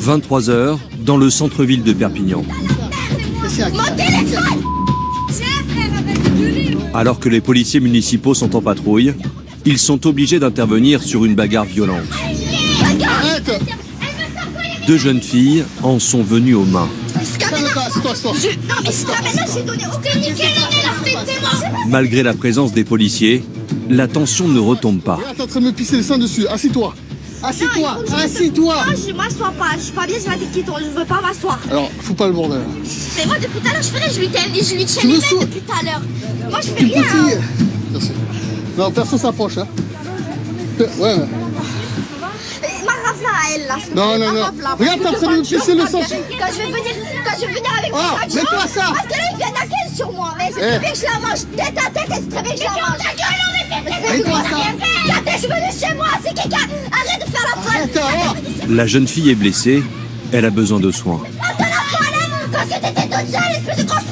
23h, dans le centre-ville de Perpignan. Alors que les policiers municipaux sont en patrouille, ils sont obligés d'intervenir sur une bagarre violente. Deux jeunes filles en sont venues aux mains. Malgré la présence des policiers, la tension ne retombe pas. T'es en train de me pisser le sang dessus, assis-toi. Assis-toi, assis-toi. Non, je m'assois pas, je suis pas bien, je veux pas m'asseoir. Alors, fous pas le bordel. C'est moi depuis tout à l'heure, je fais rien, je lui tiens les mains depuis tout à l'heure. Moi je fais rien. Merci. Non, personne s'approche, hein. Ouais. Ma rave là, elle là. Non. Regarde, t'es en train de me pisser le sang. Quand je vais venir avec Ah, moi, mets-toi ça. parce que là il vient d'enquêter sur moi, mais c'est très bien que je la mange. Tête à tête, c'est très bien que je la mange. Mets-toi ça. Je venais chez moi, c'est quelqu'un. Arrête de faire la folle. La jeune fille est blessée, elle a besoin de soins. Arrête de la folle, parce que t'étais toute seule, espèce de grosse.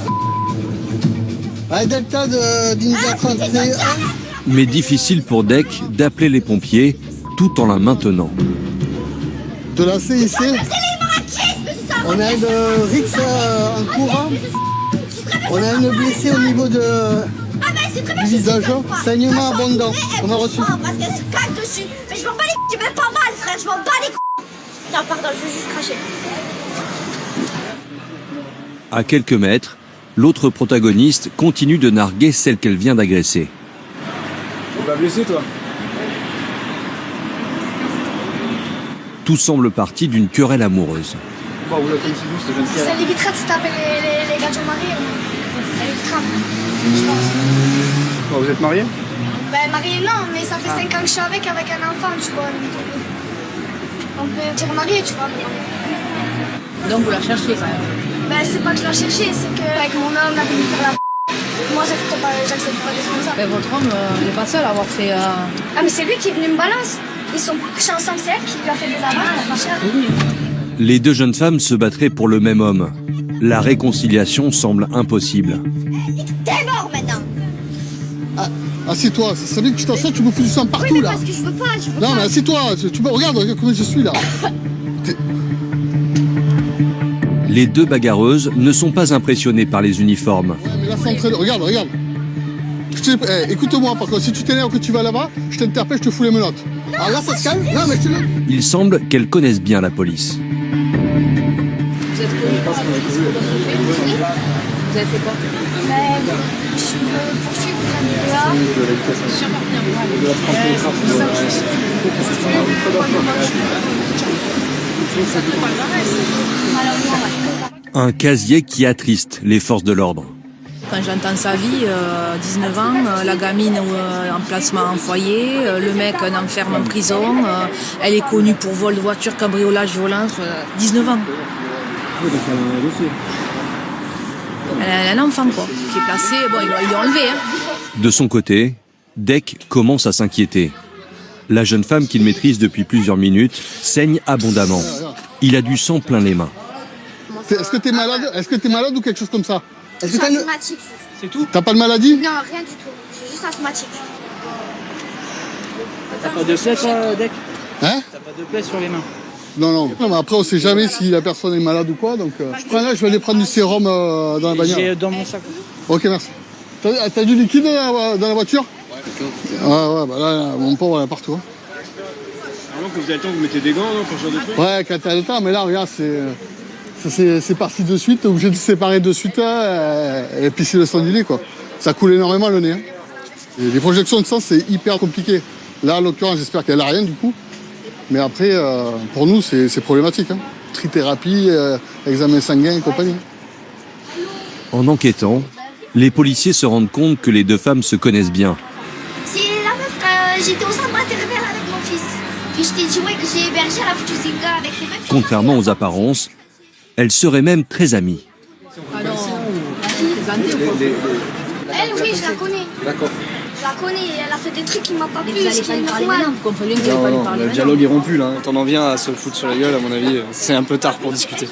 Allez, Delta d'India 31. Mais difficile pour Deck d'appeler les pompiers tout en la maintenant. De la CIC. On a une Rix en courant. On a une blessée au niveau du visage. Saignement abondant. On a reçu. Parce qu'elle se cache dessus. Mais je m'en bats les couilles, j'ai même pas mal, frère, je m'en bats les couilles. Non, pardon, je vais juste cracher. À quelques mètres, l'autre protagoniste continue de narguer celle qu'elle vient d'agresser. Tu vas blesser, toi? Tout semble parti d'une querelle amoureuse. Bon, vous la connaissez vous, cette jeune fille? Ça l'évitera de se taper les gars de Jean-Marie. Elle évitera, je pense. Bon, vous êtes mariés? Ben, mariée, non, mais ça fait 5 ans que je suis avec un enfant, tu vois. On peut dire mariée, tu vois. Donc vous la cherchiez quand même? Ben, c'est pas que je la cherchais, c'est qu'avec mon homme, on a voulu faire la. Moi, j'accepte pas des choses comme ça. Mais votre homme n'est pas seul à avoir fait... Ah, mais c'est lui qui est venu me balancer. Ils sont couchés ensemble, c'est elle qui lui a fait des avances, pas cher. Les deux jeunes femmes se battraient pour le même homme. La réconciliation semble impossible. T'es mort maintenant. Assis-toi, ça serait bien que tu t'assoies, tu me fous du sang Oui, partout mais là. parce que je veux pas. Non, mais assis-toi, regarde comment je suis là. Les deux bagarreuses ne sont pas impressionnées par les uniformes. Ouais, mais là, c'est en train de... Regarde. Écoute-moi, par contre, si tu t'énerves que tu vas là-bas, je t'interpelle, je te fous les menottes. Alors là, ça se calme. Non, mais Il semble qu'elles connaissent bien la police. Vous êtes connu par la police pour votre fait? Vous avez fait quoi? Mais je veux poursuivre la Sur Perpignan. Un casier qui attriste les forces de l'ordre. Quand j'entends sa vie, 19 ans, la gamine en placement en foyer, le mec en enferme en prison, elle est connue pour vol de voiture, cambriolage, violence, 19 ans. Elle a un enfant quoi, qui est placé, bon il l'a enlevé. Hein. De son côté, Deck commence à s'inquiéter. La jeune femme qu'il maîtrise depuis plusieurs minutes saigne abondamment. Il a du sang plein les mains. Est-ce que t'es malade? Est-ce que t'es malade ou quelque chose comme ça? Je suis asthmatique. C'est tout? T'as pas de maladie? Non, rien du tout. Je suis juste asthmatique. T'as pas de plaie, toi, Deck? Hein? T'as pas de plaie sur les mains? Non, mais après on sait jamais si la personne est malade ou quoi, donc je prends là, je vais aller prendre du sérum dans la bagnole. J'ai dans mon sac. Ok, merci. T'as du liquide dans la voiture? Ouais, bah là, mon pauvre, il y en a partout. Hein. Avant que vous avez le temps, vous mettez des gants, non, pour ce genre de trucs? Ouais, quand t'as le temps, mais là, regarde, c'est parti de suite, t'es obligé de se séparer de suite et puis c'est le sang du nez, quoi. Ça coule énormément le nez. Hein. Et les projections de sang, c'est hyper compliqué. Là, en l'occurrence, j'espère qu'elle a rien du coup. Mais après, pour nous, c'est problématique. Hein. Trithérapie, examen sanguin et compagnie. En enquêtant, les policiers se rendent compte que les deux femmes se connaissent bien. C'est la meuf quand j'étais au centre maternel avec mon fils. Puis je t'ai dit ouais que j'ai hébergé à la future Zinga avec les meufs. Contrairement aux apparences, elles seraient même très amies. Ah non, plaisanté ou quoi? Elle, oui, je la connais. D'accord. Je la connais, elle a fait des trucs qui m'ont pas plu, Vous allez c'est pas lui parler normal. maintenant, vous comprenez que vous allez pas lui parler Le maintenant. dialogue est rompu, là. Quand on en vient à se foutre sur la gueule, à mon avis, c'est un peu tard pour discuter.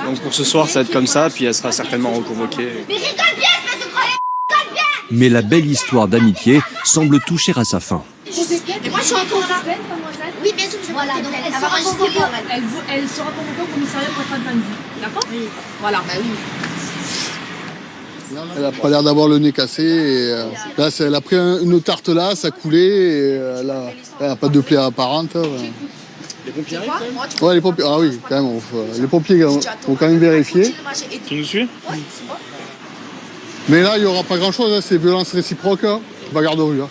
Donc pour ce soir, ça va être comme ça, puis elle sera certainement reconvoquée. Mais rigole bien, espèce de croyant, rigole bien. Mais la belle histoire d'amitié semble toucher à sa fin. Et moi, je suis encore là. Oui, bien sûr, je voilà, donc elle sera convoquée. Elle sera convoquée au commissariat pour être entendue. D'accord? Oui. Voilà. Bah oui. Elle n'a pas l'air d'avoir le nez cassé. Et, là, elle a pris une tarte là, ça coulait. Et, elle n'a pas de plaie apparente. Les pompiers arrivent quand même. Ouais, les pompiers. Ah oui, quand même. Les pompiers ont quand même vérifié. Tu nous suis? Mais là, il n'y aura pas grand-chose. Hein, c'est violence réciproque, hein, bagarre de rue. Hein.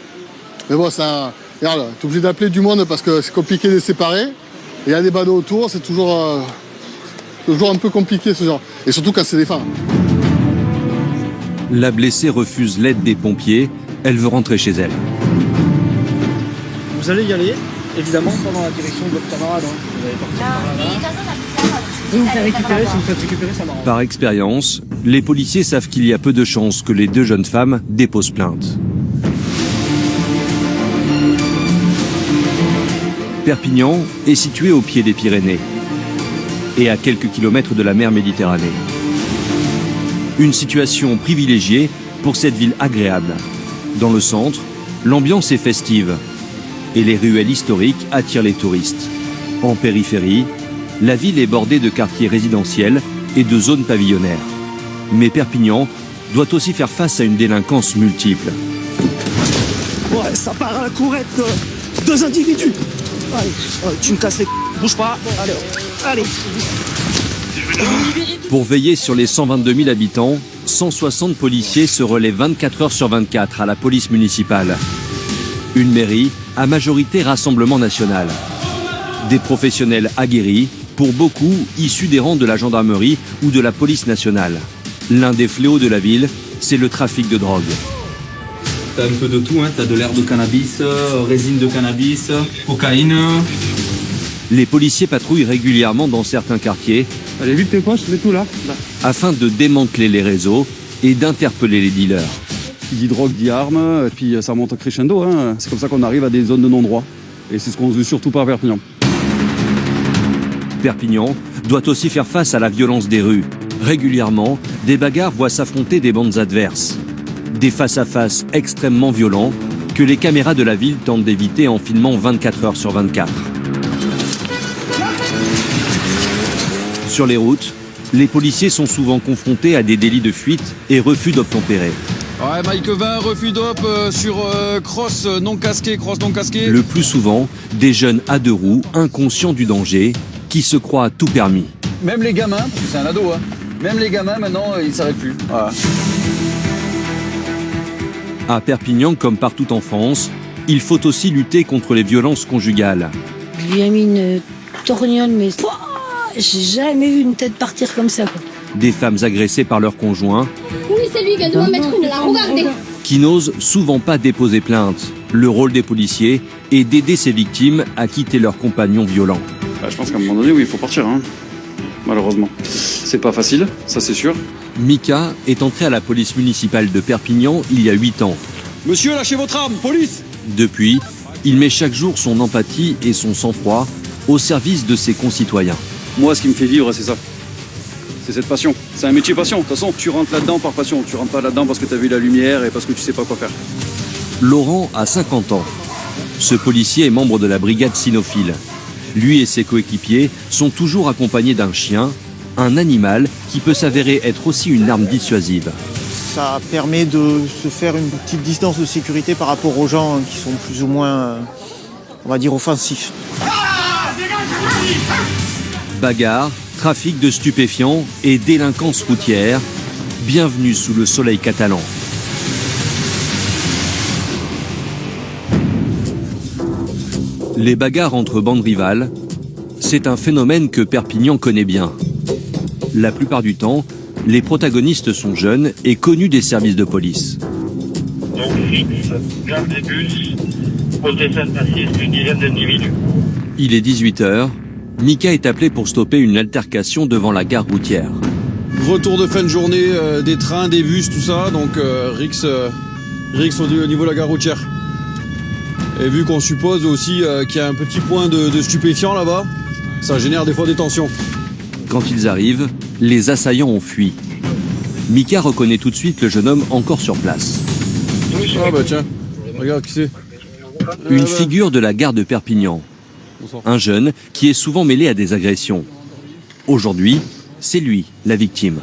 Mais bon, ça. Regarde, tu es obligé d'appeler du monde parce que c'est compliqué de les séparer. Il y a des badauds autour, c'est toujours un peu compliqué ce genre. Et surtout quand c'est des femmes. La blessée refuse l'aide des pompiers. Elle veut rentrer chez elle. Vous allez y aller, évidemment, pas dans la direction de votre camarade. Hein. Vous allez partir par là. Vous me faites récupérer, si vous me faites récupérer, ça m'arrange. Par expérience, les policiers savent qu'il y a peu de chances que les deux jeunes femmes déposent plainte. Perpignan est situé au pied des Pyrénées et à quelques kilomètres de la mer Méditerranée. Une situation privilégiée pour cette ville agréable. Dans le centre, l'ambiance est festive et les ruelles historiques attirent les touristes. En périphérie, la ville est bordée de quartiers résidentiels et de zones pavillonnaires. Mais Perpignan doit aussi faire face à une délinquance multiple. Ouais, ça part à la courette. 2 individus. Allez, tu me casses les bouge pas. Allez. Pour veiller sur les 122 000 habitants, 160 policiers se relaient 24 heures sur 24 à la police municipale. Une mairie à majorité Rassemblement national. Des professionnels aguerris, pour beaucoup issus des rangs de la gendarmerie ou de la police nationale. L'un des fléaux de la ville, c'est le trafic de drogue. T'as un peu de tout, hein. T'as de l'herbe de cannabis, résine de cannabis, cocaïne. Les policiers patrouillent régulièrement dans certains quartiers. Allez, vite tes poches, mets tout là. Afin de démanteler les réseaux et d'interpeller les dealers. Qui dit drogue dit arme, et puis ça monte crescendo. Hein. C'est comme ça qu'on arrive à des zones de non-droit. Et c'est ce qu'on veut surtout pas à Perpignan. Perpignan doit aussi faire face à la violence des rues. Régulièrement, des bagarres voient s'affronter des bandes adverses. Des face-à-face extrêmement violents que les caméras de la ville tentent d'éviter en filmant 24 heures sur 24. Sur les routes, les policiers sont souvent confrontés à des délits de fuite et refus d'obtempérer. Ouais, Mike 20, refus d'op sur cross non casqué, cross non casqué. Le plus souvent, des jeunes à 2 roues, inconscients du danger, qui se croient tout permis. Même les gamins, parce que c'est un ado, hein. Même les gamins maintenant, ils s'arrêtent plus. Voilà. À Perpignan, comme partout en France, il faut aussi lutter contre les violences conjugales. Je lui ai mis une torgnole, mais j'ai jamais vu une tête partir comme ça, quoi. Des femmes agressées par leur conjoint. Oui, c'est lui qui vient de m'en mettre une là, regardez. Qui n'osent souvent pas déposer plainte. Le rôle des policiers est d'aider ces victimes à quitter leurs compagnons violents. Bah, je pense qu'à un moment donné, oui, il faut partir, hein. Malheureusement. C'est pas facile, ça c'est sûr. Mika est entré à la police municipale de Perpignan il y a 8 ans. Monsieur, lâchez votre arme, police! Depuis, il met chaque jour son empathie et son sang-froid au service de ses concitoyens. Moi, ce qui me fait vivre, c'est ça. C'est cette passion. C'est un métier passion. De toute façon, tu rentres là-dedans par passion. Tu rentres pas là-dedans parce que tu as vu la lumière et parce que tu sais pas quoi faire. Laurent a 50 ans. Ce policier est membre de la brigade cynophile. Lui et ses coéquipiers sont toujours accompagnés d'un chien, un animal qui peut s'avérer être aussi une arme dissuasive. Ça permet de se faire une petite distance de sécurité par rapport aux gens qui sont plus ou moins, on va dire, offensifs. Bagarre, trafic de stupéfiants et délinquance routière, bienvenue sous le soleil catalan. Les bagarres entre bandes rivales, c'est un phénomène que Perpignan connaît bien. La plupart du temps, les protagonistes sont jeunes et connus des services de police. Donc fixe, gare des bus, côté Saint-Assise, une dizaine d'individus. Il est 18h, Mika est appelé pour stopper une altercation devant la gare routière. Retour de fin de journée, des trains, des bus, tout ça, donc Rix au niveau de la gare routière. Et vu qu'on suppose aussi qu'il y a un petit point de stupéfiants là-bas, ça génère des fois des tensions. Quand ils arrivent, les assaillants ont fui. Mika reconnaît tout de suite le jeune homme encore sur place. Ah bah tiens, regarde qui c'est. Une figure de la gare de Perpignan. Un jeune qui est souvent mêlé à des agressions. Aujourd'hui, c'est lui, la victime.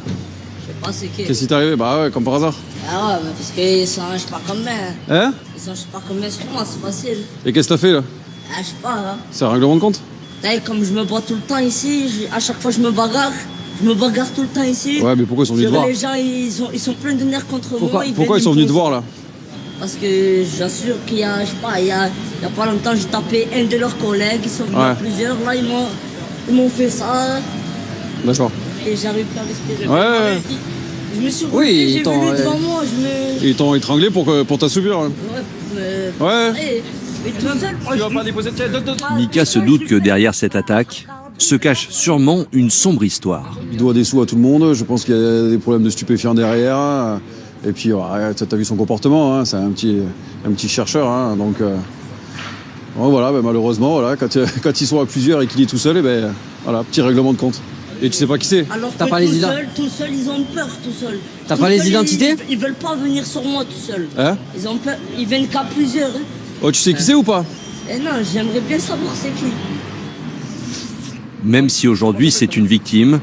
Qu'est-ce qui t'est arrivé? Bah ouais, comme par hasard. Ah ouais, mais parce qu'ils s'arrangent pas comme moi. Hein? Ils s'arrangent pas comme moi sur moi, c'est facile. Et qu'est-ce que t'as fait là? Ah, je sais pas, hein. C'est un règlement de compte? T'as vu, comme je me bats tout le temps ici, à chaque fois je me bagarre tout le temps ici. Ouais, mais pourquoi ils sont venus te voir? Les gens, ils sont pleins de nerfs contre moi. Pourquoi ils sont venus te voir là? Parce que j'assure qu'il y a, je sais pas, il y a pas longtemps, j'ai tapé un de leurs collègues, ils sont venus plusieurs, là ils m'ont fait ça. D'accord. Et j'arrive plus à respirer. Ouais. Je me suis relevé, j'ai vu devant moi, Ils t'ont étranglé pour t'assoupir. Hein. Ouais. Mais tout seul, tu vas pas déposer de tête. Mika se doute que derrière cette attaque se cache sûrement une sombre histoire. Il doit des sous à tout le monde, je pense qu'il y a des problèmes de stupéfiants derrière. Et puis, t'as vu son comportement, hein, c'est un petit chercheur. Hein, donc, voilà, malheureusement, voilà, quand ils sont à plusieurs et qu'il est tout seul, voilà, petit règlement de compte. Et tu sais pas qui c'est? Alors que tout seul, ils ont peur, tout seul. T'as pas les identités? Ils veulent pas venir sur moi tout seul. Hein? Ils ont peur, ils viennent qu'à plusieurs. Hein. Oh, tu sais qui c'est ou pas? Eh non, j'aimerais bien savoir c'est qui. Même si aujourd'hui c'est une victime,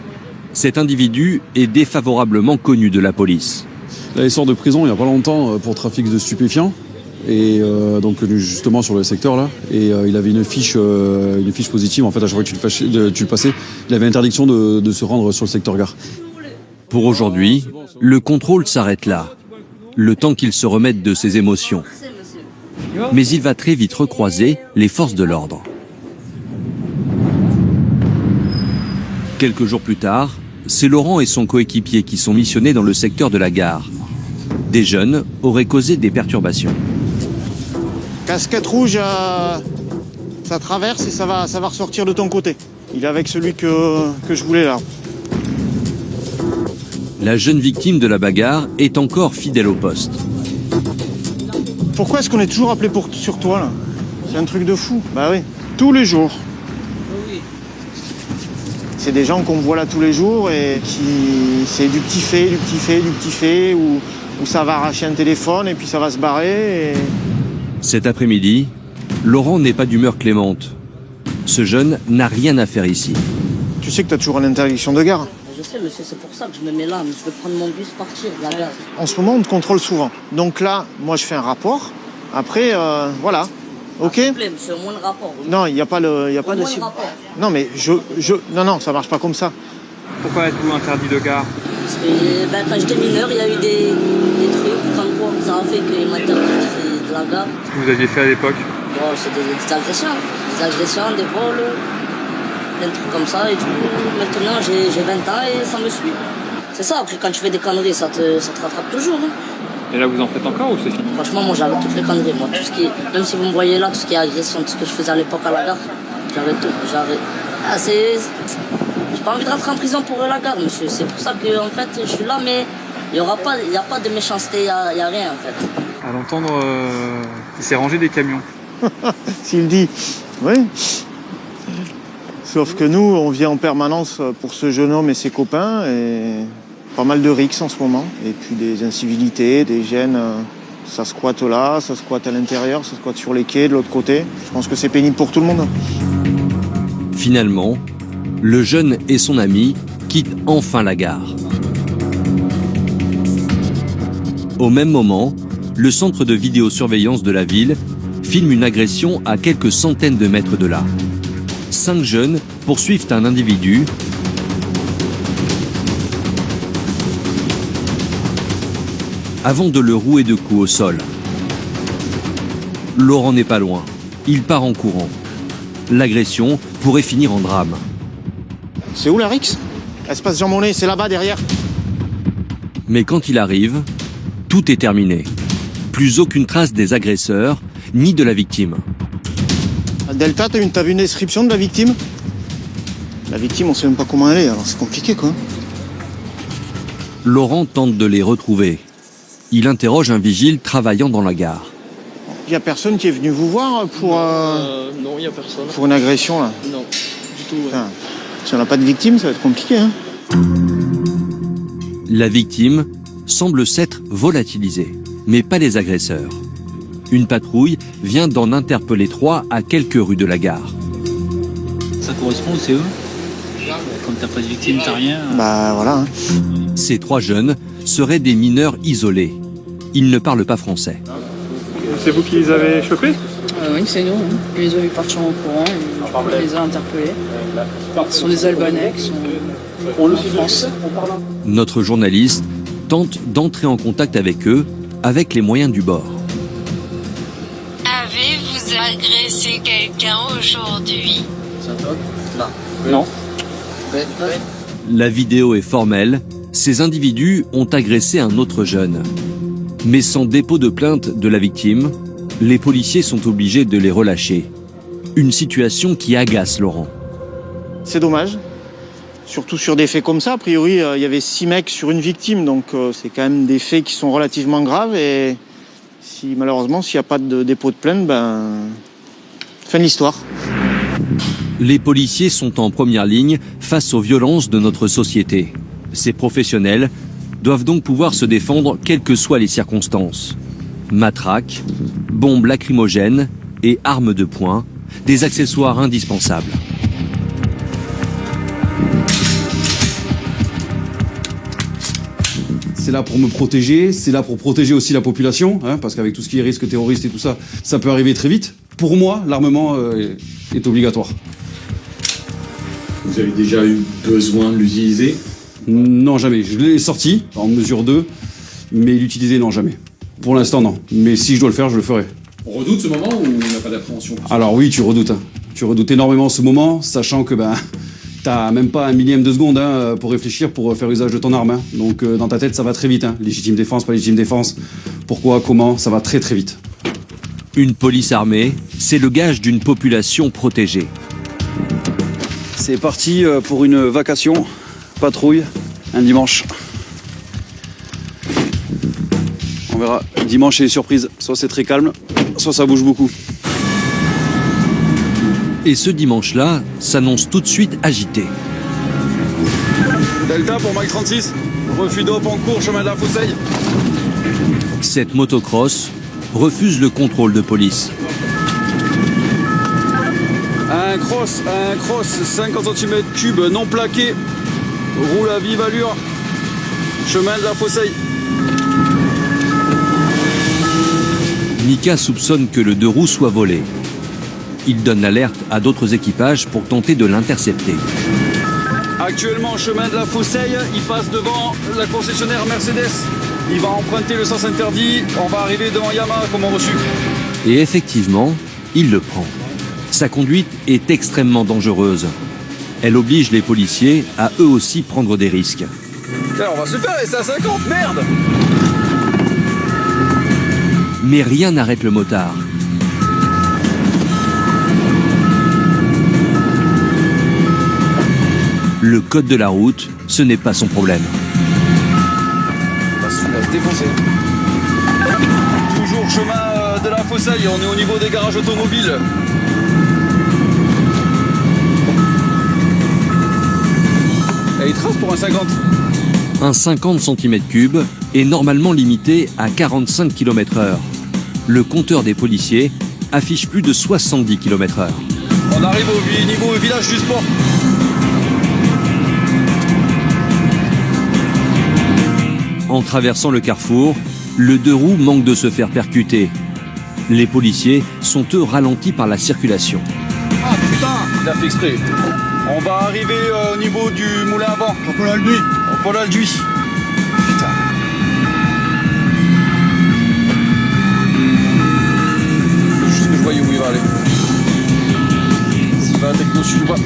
cet individu est défavorablement connu de la police. Là, il sort de prison il n'y a pas longtemps pour trafic de stupéfiants. Et donc justement sur le secteur là, et il avait une fiche positive en fait à chaque fois que tu le passais, il avait interdiction de se rendre sur le secteur gare. Pour aujourd'hui, le contrôle s'arrête là, le temps qu'il se remette de ses émotions. Mais il va très vite recroiser les forces de l'ordre. Quelques jours plus tard, c'est Laurent et son coéquipier qui sont missionnés dans le secteur de la gare. Des jeunes auraient causé des perturbations. Casquette rouge, ça traverse et ça va ressortir de ton côté. Il est avec celui que je voulais là. La jeune victime de la bagarre est encore fidèle au poste. Pourquoi est-ce qu'on est toujours appelé sur toi là? C'est un truc de fou. Bah oui, tous les jours. C'est des gens qu'on voit là tous les jours et c'est du petit fait, ou ça va arracher un téléphone et puis ça va se barrer. Cet après-midi, Laurent n'est pas d'humeur clémente. Ce jeune n'a rien à faire ici. Tu sais que tu as toujours une interdiction de gare? Je sais, monsieur, c'est pour ça que je me mets là. Mais je vais prendre mon bus, partir de la gare. En ce moment, on te contrôle souvent. Donc là, moi, je fais un rapport. Après, voilà. Ok. S'il vous plaît, monsieur, au moins le rapport. Oui. Non, il n'y a pas de. Le rapport. Non, mais non, ça marche pas comme ça. Pourquoi êtes-vous interdit de gare? Parce que quand j'étais mineur, il y a eu des trucs comme quoi ça a fait qu'ils m'interdisent de la gare. Qu'est-ce que vous aviez fait à l'époque? Bon, c'est des agressions, des vols, des trucs comme ça. Et du coup, maintenant j'ai 20 ans et ça me suit. C'est ça, après quand tu fais des conneries, ça te rattrape toujours. Hein. Et là, vous en faites encore ou c'est fini? Franchement, moi j'arrête toutes les conneries. Moi, tout ce qui, même si vous me voyez là, tout ce qui est agression, tout ce que je faisais à l'époque à la gare, j'arrête tout. Ah, j'ai pas envie de rentrer en prison pour la gare, monsieur. C'est pour ça que en fait, je suis là, mais il n'y a pas de méchanceté, il n'y a rien en fait. À l'entendre, il s'est rangé des camions. S'il dit, oui. Sauf que nous, on vient en permanence pour ce jeune homme et ses copains, et pas mal de rixes en ce moment. Et puis des incivilités, des gènes, ça squatte là, ça squatte à l'intérieur, ça squatte sur les quais de l'autre côté. Je pense que c'est pénible pour tout le monde. Finalement, le jeune et son ami quittent enfin la gare. Au même moment, le centre de vidéosurveillance de la ville filme une agression à quelques centaines de mètres de là. 5 jeunes poursuivent un individu avant de le rouer de coups au sol. Laurent n'est pas loin. Il part en courant. L'agression pourrait finir en drame. C'est où la rixe? Espace Jean Monnet, c'est là-bas derrière. Mais quand il arrive, tout est terminé. Plus aucune trace des agresseurs, ni de la victime. Delta, t'as vu une description de la victime? La victime, on sait même pas comment elle est, alors c'est compliqué quoi. Laurent tente de les retrouver. Il interroge un vigile travaillant dans la gare. Il y a personne qui est venu vous voir pour... Non, il y a personne. Pour une agression là? Non, du tout. Ouais. Putain, si on n'a pas de victime, ça va être compliqué. Hein. La victime semble s'être volatilisée, mais pas les agresseurs. Une patrouille vient d'en interpeller 3 à quelques rues de la gare. Ça correspond, c'est eux. Comme t'as pas de victime, t'as rien. Bah voilà. Hein. Ces 3 jeunes seraient des mineurs isolés. Ils ne parlent pas français. C'est vous qui les avez chopés? Oui, c'est nous. Hein. On les a vus partir en courant et on les a interpellés. Ce sont des Albanais qui sont en France. Notre journaliste tente d'entrer en contact avec eux avec les moyens du bord. Avez-vous agressé quelqu'un aujourd'hui? Non. La vidéo est formelle. Ces individus ont agressé un autre jeune. Mais sans dépôt de plainte de la victime, les policiers sont obligés de les relâcher. Une situation qui agace Laurent. C'est dommage. Surtout sur des faits comme ça. A priori, il y avait 6 mecs sur une victime, donc c'est quand même des faits qui sont relativement graves. Et malheureusement, s'il n'y a pas de dépôt de plainte, fin de l'histoire. Les policiers sont en première ligne face aux violences de notre société. Ces professionnels doivent donc pouvoir se défendre quelles que soient les circonstances. Matraques, bombes lacrymogènes et armes de poing, des accessoires indispensables. C'est là pour me protéger, c'est là pour protéger aussi la population, hein, parce qu'avec tout ce qui est risque terroriste et tout ça, ça peut arriver très vite. Pour moi, l'armement est obligatoire. Vous avez déjà eu besoin de l'utiliser? Non, jamais. Je l'ai sorti en mesure 2, mais l'utiliser, non, jamais. Pour l'instant, non. Mais si je dois le faire, je le ferai. On redoute ce moment ou on n'a pas d'appréhension? Alors oui, tu redoutes. Hein. Tu redoutes énormément ce moment, sachant que t'as même pas un millième de seconde pour réfléchir, pour faire usage de ton arme. Hein. Donc dans ta tête, ça va très vite. Hein. Légitime défense, pas légitime défense. Pourquoi, comment, ça va très très vite. Une police armée, c'est le gage d'une population protégée. C'est parti pour une vacation, patrouille, un dimanche. On verra, dimanche c'est les surprises. Soit c'est très calme, soit ça bouge beaucoup. Et ce dimanche-là s'annonce tout de suite agité. Delta pour Mike 36, refus d'op en cours, chemin de la Foussaille. Cette motocross refuse le contrôle de police. Un cross, 50 cm3 non plaqué, roule à vive allure, chemin de la Foussaille. Mika soupçonne que le 2 roues soit volé. Il donne l'alerte à d'autres équipages pour tenter de l'intercepter. Actuellement, chemin de la Foussaille, il passe devant la concessionnaire Mercedes. Il va emprunter le sens interdit, on va arriver devant Yamaha comme on reçu. Et effectivement, il le prend. Sa conduite est extrêmement dangereuse. Elle oblige les policiers à eux aussi prendre des risques. On va se faire rester à 50, merde! Mais rien n'arrête le motard. Le code de la route, ce n'est pas son problème. On va se défoncer. Toujours chemin de la Foussaille, on est au niveau des garages automobiles. Et il trace pour un 50. Un 50 cm3 est normalement limité à 45 km/h. Le compteur des policiers affiche plus de 70 km/h. On arrive au niveau village du sport. En traversant le carrefour, le 2 roues manque de se faire percuter. Les policiers sont eux ralentis par la circulation. Ah putain, il a fait exprès. On va arriver au niveau du moulin à vent. Au Paul Alduy. Au Paul Alduy. Putain. Juste que je voyais où il va aller. S'il va à Techno Sud ou pas.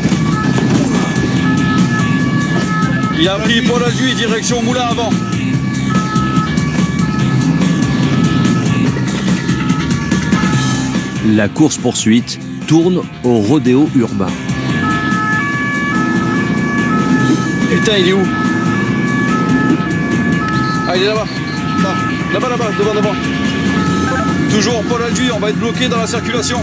Il a pris Paul Alduy direction moulin à vent. La course-poursuite tourne au rodéo urbain. Putain, il est où? Ah, il est là-bas. Là-bas, devant. Toujours Paul Alduy, on va être bloqué dans la circulation.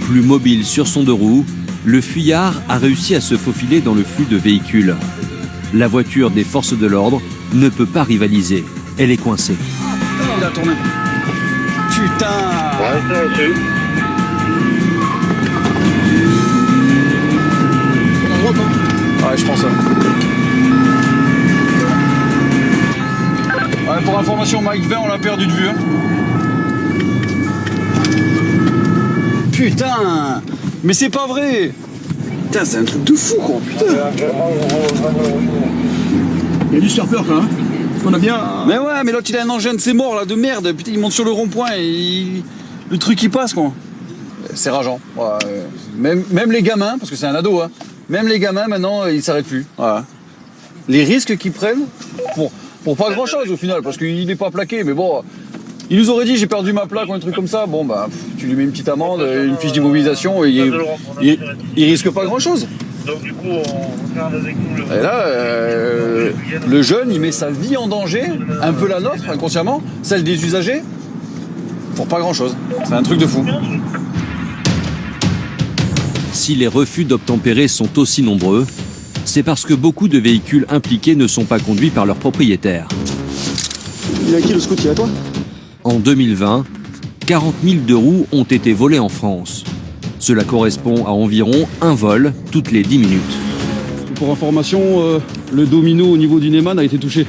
Plus mobile sur son 2 roues, le fuyard a réussi à se faufiler dans le flux de véhicules. La voiture des forces de l'ordre ne peut pas rivaliser. Elle est coincée. Il a tourné. Putain! perdu de vue. Hein. Putain! Mais c'est pas vrai! Putain, c'est un truc de fou, quoi, putain! Il a dû se faire peur, quand même. On a bien... Mais ouais, mais l'autre, il a un engin de ses morts, là, de merde. Putain, il monte sur le rond-point et le truc, il passe, quoi. C'est rageant. Ouais. Même les gamins, parce que c'est un ado, hein, même les gamins, maintenant, ils s'arrêtent plus. Voilà. Les risques qu'ils prennent pour pas grand-chose, au final, parce qu'il n'est pas plaqué, mais bon... Il nous aurait dit j'ai perdu ma plaque ou un truc comme ça, bon bah tu lui mets une petite amende, une fiche d'immobilisation et il risque pas grand chose. Donc du coup on regarde avec nous et là le jeune il met sa vie en danger, un peu la nôtre inconsciemment, celle des usagers, pour pas grand chose. C'est un truc de fou. Si les refus d'obtempérer sont aussi nombreux, c'est parce que beaucoup de véhicules impliqués ne sont pas conduits par leurs propriétaires. Il a qui le scooter à toi? En 2020, 40 000 deux roues ont été volés en France. Cela correspond à environ un vol toutes les 10 minutes. Pour information, le domino au niveau du Neyman a été touché.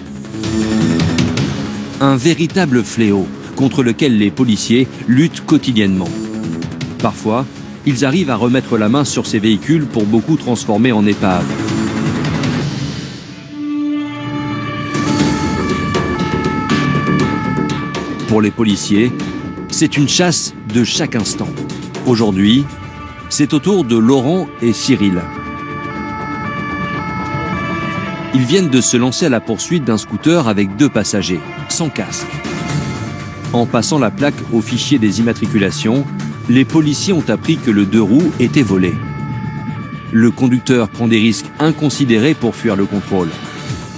Un véritable fléau contre lequel les policiers luttent quotidiennement. Parfois, ils arrivent à remettre la main sur ces véhicules pour beaucoup transformer en épaves. Pour les policiers, c'est une chasse de chaque instant. Aujourd'hui, c'est au tour de Laurent et Cyril. Ils viennent de se lancer à la poursuite d'un scooter avec 2 passagers, sans casque. En passant la plaque au fichier des immatriculations, les policiers ont appris que le 2 roues était volé. Le conducteur prend des risques inconsidérés pour fuir le contrôle.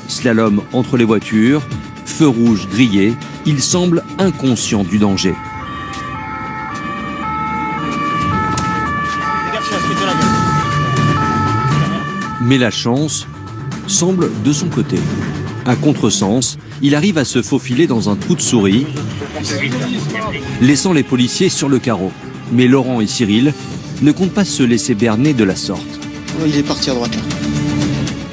Slalom entre les voitures, feu rouge grillé, il semble inconscient du danger. Mais la chance semble de son côté. À contresens, il arrive à se faufiler dans un trou de souris, laissant les policiers sur le carreau. Mais Laurent et Cyril ne comptent pas se laisser berner de la sorte. Il est parti à droite.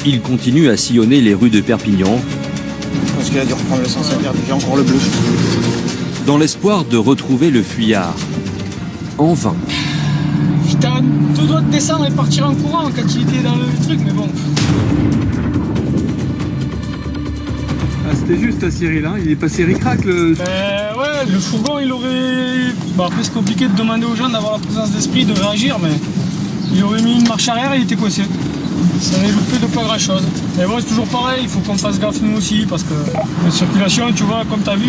Ils continuent à sillonner les rues de Perpignan. Je pense qu'il a dû reprendre le sens interdit. J'ai encore le bleu. Dans l'espoir de retrouver le fuyard. En vain. J'étais à 2 doigts de descendre et partir en courant quand il était dans le truc, mais bon. Ah, c'était juste à Cyril, hein. Il est passé ric-rac le... Ouais, le fourgon il aurait... Bon, après c'est compliqué de demander aux gens d'avoir la présence d'esprit, de réagir, mais il aurait mis une marche arrière et il était coincé. Ça avait loupé de pas grand chose. Mais bon, c'est toujours pareil, il faut qu'on fasse gaffe nous aussi, parce que la circulation, tu vois, comme tu as vu,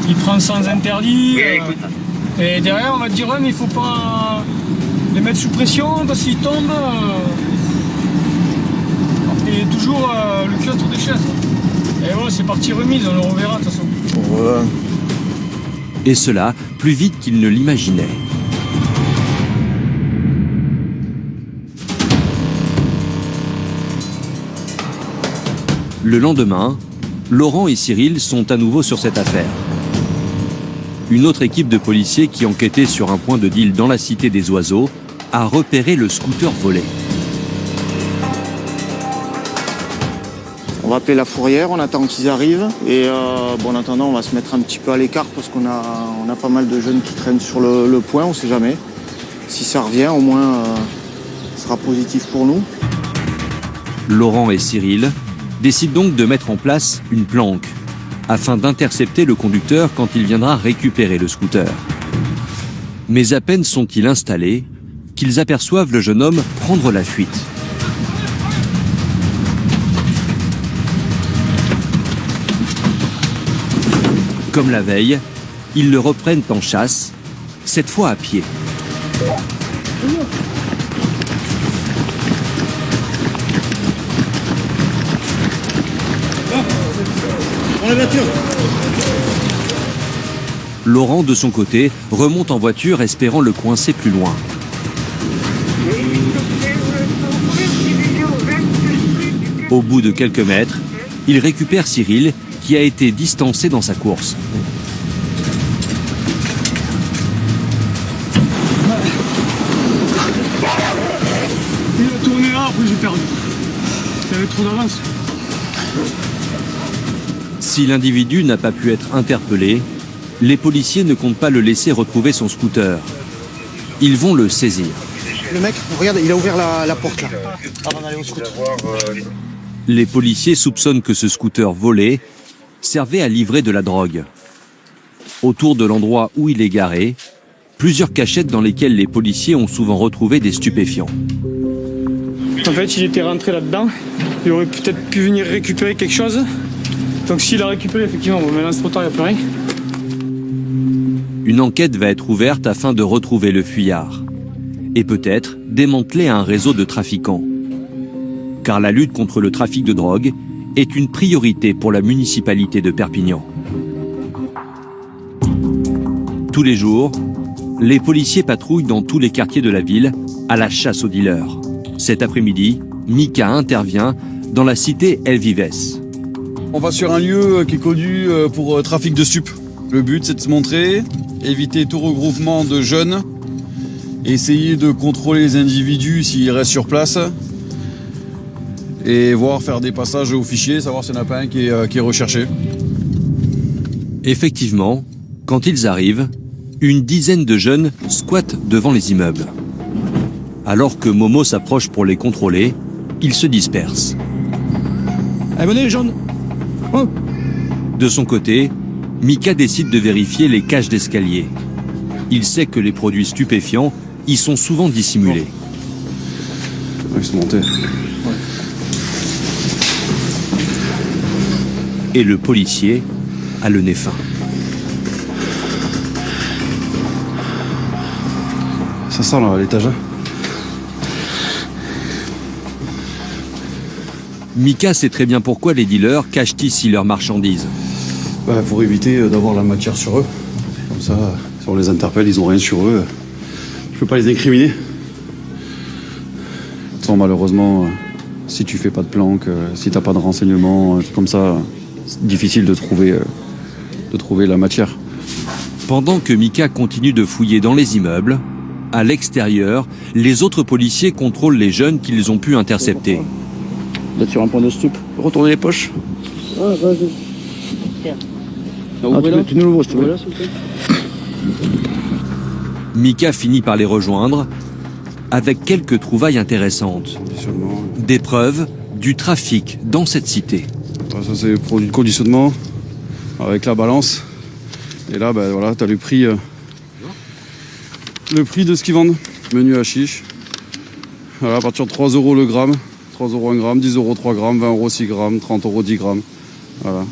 il prend sans interdit. Et derrière, on va te dire, ouais, mais il faut pas les mettre sous pression, parce qu'ils tombent. Et toujours le cul entre des chaises. Et ouais, c'est parti remise, on le reverra de toute façon. Et cela plus vite qu'il ne l'imaginait. Le lendemain, Laurent et Cyril sont à nouveau sur cette affaire. Une autre équipe de policiers qui enquêtait sur un point de deal dans la cité des Oiseaux a repéré le scooter volé. On va appeler la fourrière, on attend qu'ils arrivent. Et en attendant, on va se mettre un petit peu à l'écart parce qu'on a pas mal de jeunes qui traînent sur le point, on ne sait jamais. Si ça revient, au moins, ce sera positif pour nous. Laurent et Cyril décident donc de mettre en place une planque afin d'intercepter le conducteur quand il viendra récupérer le scooter. Mais à peine sont-ils installés qu'ils aperçoivent le jeune homme prendre la fuite. Comme la veille, ils le reprennent en chasse, cette fois à pied. Laurent, de son côté, remonte en voiture espérant le coincer plus loin. Au bout de quelques mètres, il récupère Cyril, qui a été distancé dans sa course. Il a tourné là, après j'ai perdu. J'avais trop d'avance. Si l'individu n'a pas pu être interpellé, les policiers ne comptent pas le laisser retrouver son scooter. Ils vont le saisir. Le mec, regarde, il a ouvert la porte là, avant d'aller au scooter. Les policiers soupçonnent que ce scooter volé servait à livrer de la drogue. Autour de l'endroit où il est garé, plusieurs cachettes dans lesquelles les policiers ont souvent retrouvé des stupéfiants. En fait, il était rentré là-dedans. Il aurait peut-être pu venir récupérer quelque chose. Donc s'il a récupéré, effectivement, bon, maintenant c'est trop tard, il n'y a plus rien. Une enquête va être ouverte afin de retrouver le fuyard et peut-être démanteler un réseau de trafiquants. Car la lutte contre le trafic de drogue est une priorité pour la municipalité de Perpignan. Tous les jours, les policiers patrouillent dans tous les quartiers de la ville à la chasse aux dealers. Cet après-midi, Mika intervient dans la cité El Vives. On va sur un lieu qui est connu pour trafic de stupes. Le but, c'est de se montrer, éviter tout regroupement de jeunes, essayer de contrôler les individus s'ils restent sur place et voir faire des passages au fichier, savoir s'il n'y en a pas un qui est recherché. Effectivement, quand ils arrivent, une dizaine de jeunes squattent devant les immeubles. Alors que Momo s'approche pour les contrôler, ils se dispersent. Allez, venez les jeunes. Oh. De son côté, Mika décide de vérifier les cages d'escalier. Il sait que les produits stupéfiants y sont souvent dissimulés. Ils sont montés. Et le policier a le nez fin. Ça sent là, à l'étage. Mika sait très bien pourquoi les dealers cachent ici leurs marchandises. Pour éviter d'avoir la matière sur eux. Comme ça, si on les interpelle, ils n'ont rien sur eux. Je peux pas les incriminer. Sans malheureusement, si tu fais pas de planque, si t'as pas de renseignements, comme ça, c'est difficile de trouver la matière. Pendant que Mika continue de fouiller dans les immeubles, à l'extérieur, les autres policiers contrôlent les jeunes qu'ils ont pu intercepter. Là, sur un point de stup. Retournez les poches. Ouais, vas-y. Tu nous l'ouvres, s'il te plaît. Mika finit par les rejoindre avec quelques trouvailles intéressantes. Des preuves du trafic dans cette cité. Ça, c'est produit de conditionnement avec la balance. Et là, voilà, tu as le prix de ce qu'ils vendent. Menu hashish. Voilà, à partir de 3 € le gramme. 3 € un gramme, 10 € 3 grammes, 20 € 6 grammes, 30 € 10 grammes. Voilà.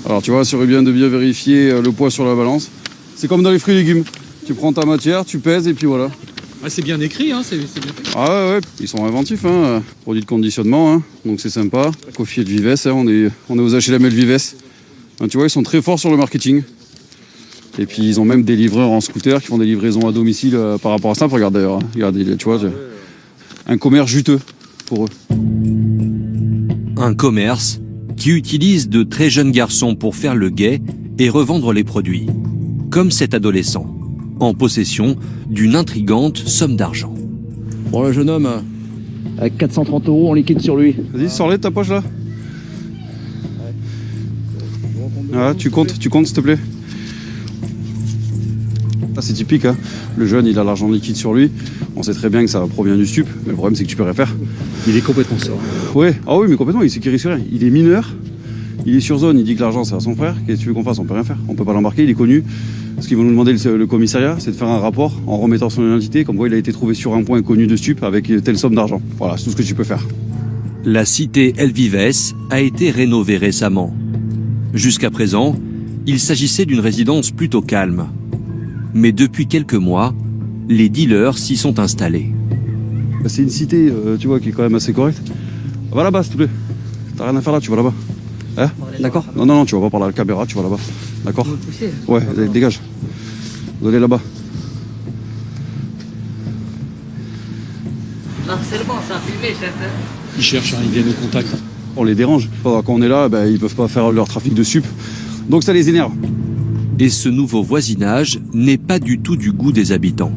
Alors tu vois, c'est bien de bien vérifier le poids sur la balance. C'est comme dans les fruits et légumes. Tu prends ta matière, tu pèses et puis voilà. Ah, c'est bien écrit, hein, c'est bien fait. Ah ouais, ils sont inventifs, hein. Produit de conditionnement, hein. Donc c'est sympa. Coffee et de Vives, hein. On est aux HLM et Vives. Hein, tu vois, ils sont très forts sur le marketing. Et puis ils ont même des livreurs en scooter qui font des livraisons à domicile par rapport à ça. Regarde d'ailleurs, hein. Regarde, tu vois, un commerce juteux pour eux. Un commerce qui utilise de très jeunes garçons pour faire le guet et revendre les produits, comme cet adolescent, en possession d'une intrigante somme d'argent. Bon, le jeune homme, avec 430 € en liquide sur lui. Vas-y, sors-les de ta poche là. Voilà, tu comptes s'il te plaît. Ah, c'est typique, hein. Le jeune, il a l'argent liquide sur lui. On sait très bien que ça provient du stup, mais le problème c'est que tu peux rien faire. Il est complètement sort. Ouais, ah oui, mais complètement, il sait qu'il risque rien. Il est mineur, il est sur zone, il dit que l'argent c'est à son frère. Qu'est-ce que tu veux qu'on fasse? On peut rien faire. On peut pas l'embarquer, il est connu. Ce qu'ils vont nous demander le commissariat, c'est de faire un rapport en remettant son identité, comme quoi il a été trouvé sur un point connu de stup avec telle somme d'argent. Voilà, c'est tout ce que tu peux faire. La cité El Vives a été rénovée récemment. Jusqu'à présent, il s'agissait d'une résidence plutôt calme. Mais depuis quelques mois, les dealers s'y sont installés. C'est une cité, tu vois, qui est quand même assez correcte. Va là-bas, s'il te plaît. T'as rien à faire là, tu vas là-bas. Hein? D'accord. Non, tu vas pas par la caméra, tu vas là-bas. D'accord? Ouais, dégage. Vous allez là-bas. C'est bon, ça a filmé, chef. Ils cherchent, ils viennent au contact. On les dérange. Pendant qu'on est là, ils peuvent pas faire leur trafic de stup. Donc ça les énerve. Et ce nouveau voisinage n'est pas du tout du goût des habitants.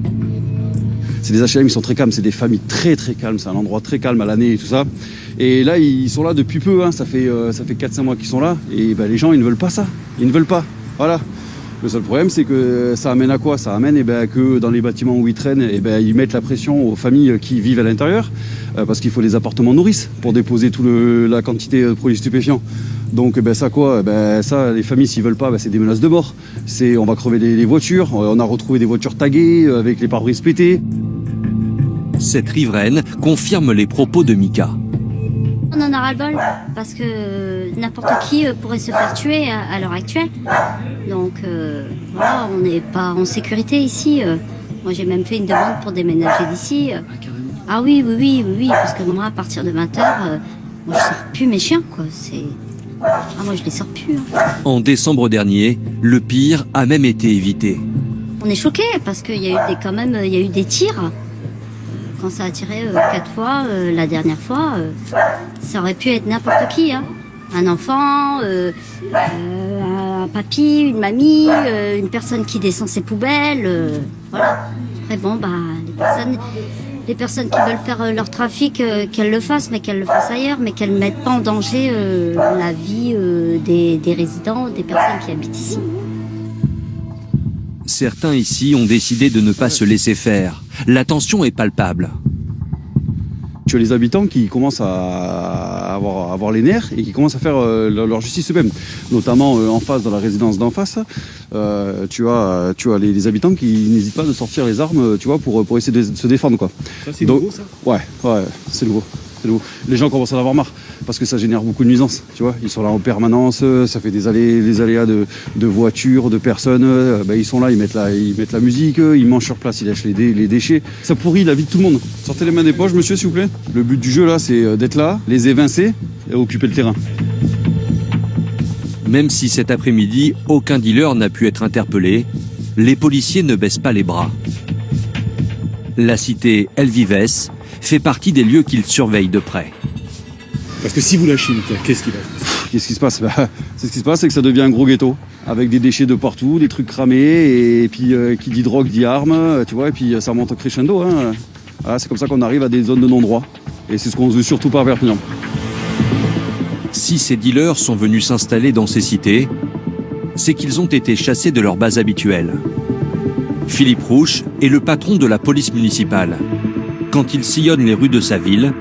C'est des HLM, ils sont très calmes, c'est des familles très très calmes, c'est un endroit très calme à l'année et tout ça. Et là, ils sont là depuis peu, hein, ça fait 4-5 mois qu'ils sont là. Et ben, les gens, ils ne veulent pas ça, ils ne veulent pas. Voilà. Le seul problème, c'est que ça amène à quoi? Ça amène que dans les bâtiments où ils traînent, ils mettent la pression aux familles qui vivent à l'intérieur, parce qu'il faut des appartements nourrices pour déposer toute la quantité de produits stupéfiants. Donc ça, les familles, s'ils veulent pas, c'est des menaces de mort. On va crever les voitures, on a retrouvé des voitures taguées avec les pare-brises pétés. Cette riveraine confirme les propos de Mika. On en a ras-le-bol parce que n'importe qui pourrait se faire tuer à l'heure actuelle. Donc voilà, on n'est pas en sécurité ici. Moi j'ai même fait une demande pour déménager d'ici. Ah oui, parce que moi à partir de 20h, moi je sors plus mes chiens quoi. Moi je les sors plus. En décembre dernier, le pire a même été évité. On est choqués parce qu'il y a eu des tirs. Quand ça a tiré 4 fois, la dernière fois, ça aurait pu être n'importe qui. Hein. Un enfant, un papy, une mamie, une personne qui descend ses poubelles. Voilà. Après bon, les personnes qui veulent faire leur trafic, qu'elles le fassent, mais qu'elles le fassent ailleurs, mais qu'elles ne mettent pas en danger la vie des résidents, des personnes qui habitent ici. Certains ici ont décidé de ne pas se laisser faire. La tension est palpable. Tu as les habitants qui commencent à avoir les nerfs et qui commencent à faire leur justice eux-mêmes. Notamment en face, dans la résidence d'en face, tu as les habitants qui n'hésitent pas de sortir les armes, tu vois, pour essayer de se défendre, quoi. Ça, c'est nouveau, ça ? Ouais, c'est nouveau. Les gens commencent à en avoir marre parce que ça génère beaucoup de nuisances, tu vois. Ils sont là en permanence, ça fait des aléas de voitures, de personnes. Ils sont là, ils mettent la musique, ils mangent sur place, ils lâchent les déchets. Ça pourrit la vie de tout le monde. Sortez les mains des poches, monsieur, s'il vous plaît. Le but du jeu là, c'est d'être là, les évincer et occuper le terrain. Même si cet après-midi, aucun dealer n'a pu être interpellé, les policiers ne baissent pas les bras. La cité El Vives fait partie des lieux qu'ils surveillent de près. Parce que si vous lâchez Mika, qu'est-ce qui va se passer ? Qu'est-ce qui se passe ? Ce qui se passe, c'est que ça devient un gros ghetto, avec des déchets de partout, des trucs cramés, et puis qui dit drogue dit armes, tu vois, et puis ça monte au crescendo. Hein. Voilà, c'est comme ça qu'on arrive à des zones de non-droit, et c'est ce qu'on veut surtout pas à Perpignan. Si ces dealers sont venus s'installer dans ces cités, c'est qu'ils ont été chassés de leur base habituelle. Philippe Rouche est le patron de la police municipale. Quand il sillonne les rues de sa ville,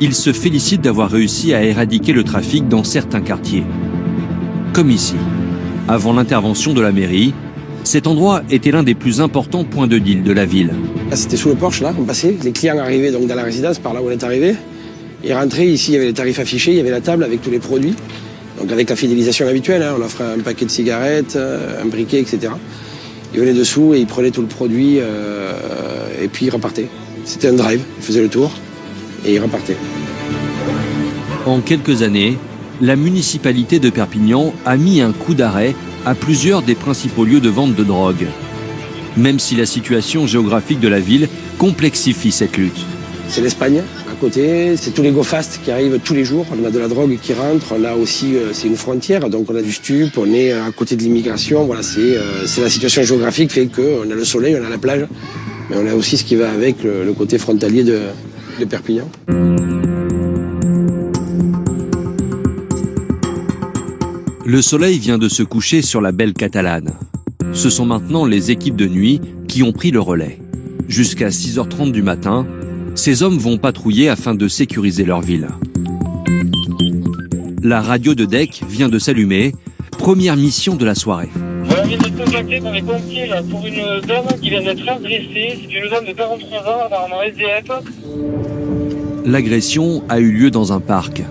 il se félicite d'avoir réussi à éradiquer le trafic dans certains quartiers. Comme ici. Avant l'intervention de la mairie, cet endroit était l'un des plus importants points de deal de la ville. Là, c'était sous le porche, là, on passait. Les clients arrivaient donc dans la résidence, par là où on est arrivé. Ils rentraient, ici, il y avait les tarifs affichés, il y avait la table avec tous les produits. Donc avec la fidélisation habituelle, hein, on offrait un paquet de cigarettes, un briquet, etc. Ils venaient dessous et ils prenaient tout le produit et puis ils repartaient. C'était un drive, ils faisaient le tour et ils repartaient. En quelques années, la municipalité de Perpignan a mis un coup d'arrêt à plusieurs des principaux lieux de vente de drogue. Même si la situation géographique de la ville complexifie cette lutte. C'est l'Espagne à côté, c'est tous les go fast qui arrivent tous les jours. On a de la drogue qui rentre, on a aussi, c'est une frontière, donc on a du stup, on est à côté de l'immigration. Voilà, c'est la situation géographique fait qu'on a le soleil, on a la plage. Mais on a aussi ce qui va avec le côté frontalier de Perpignan. Le soleil vient de se coucher sur la belle Catalane. Ce sont maintenant les équipes de nuit qui ont pris le relais. Jusqu'à 6h30 du matin, ces hommes vont patrouiller afin de sécuriser leur ville. La radio de DEC vient de s'allumer. Première mission de la soirée. Voilà, on vient de contacter dans les pompiers là, pour une dame qui vient d'être agressée. C'est une dame de 43 ans, apparemment SDF. L'agression a eu lieu dans un parc.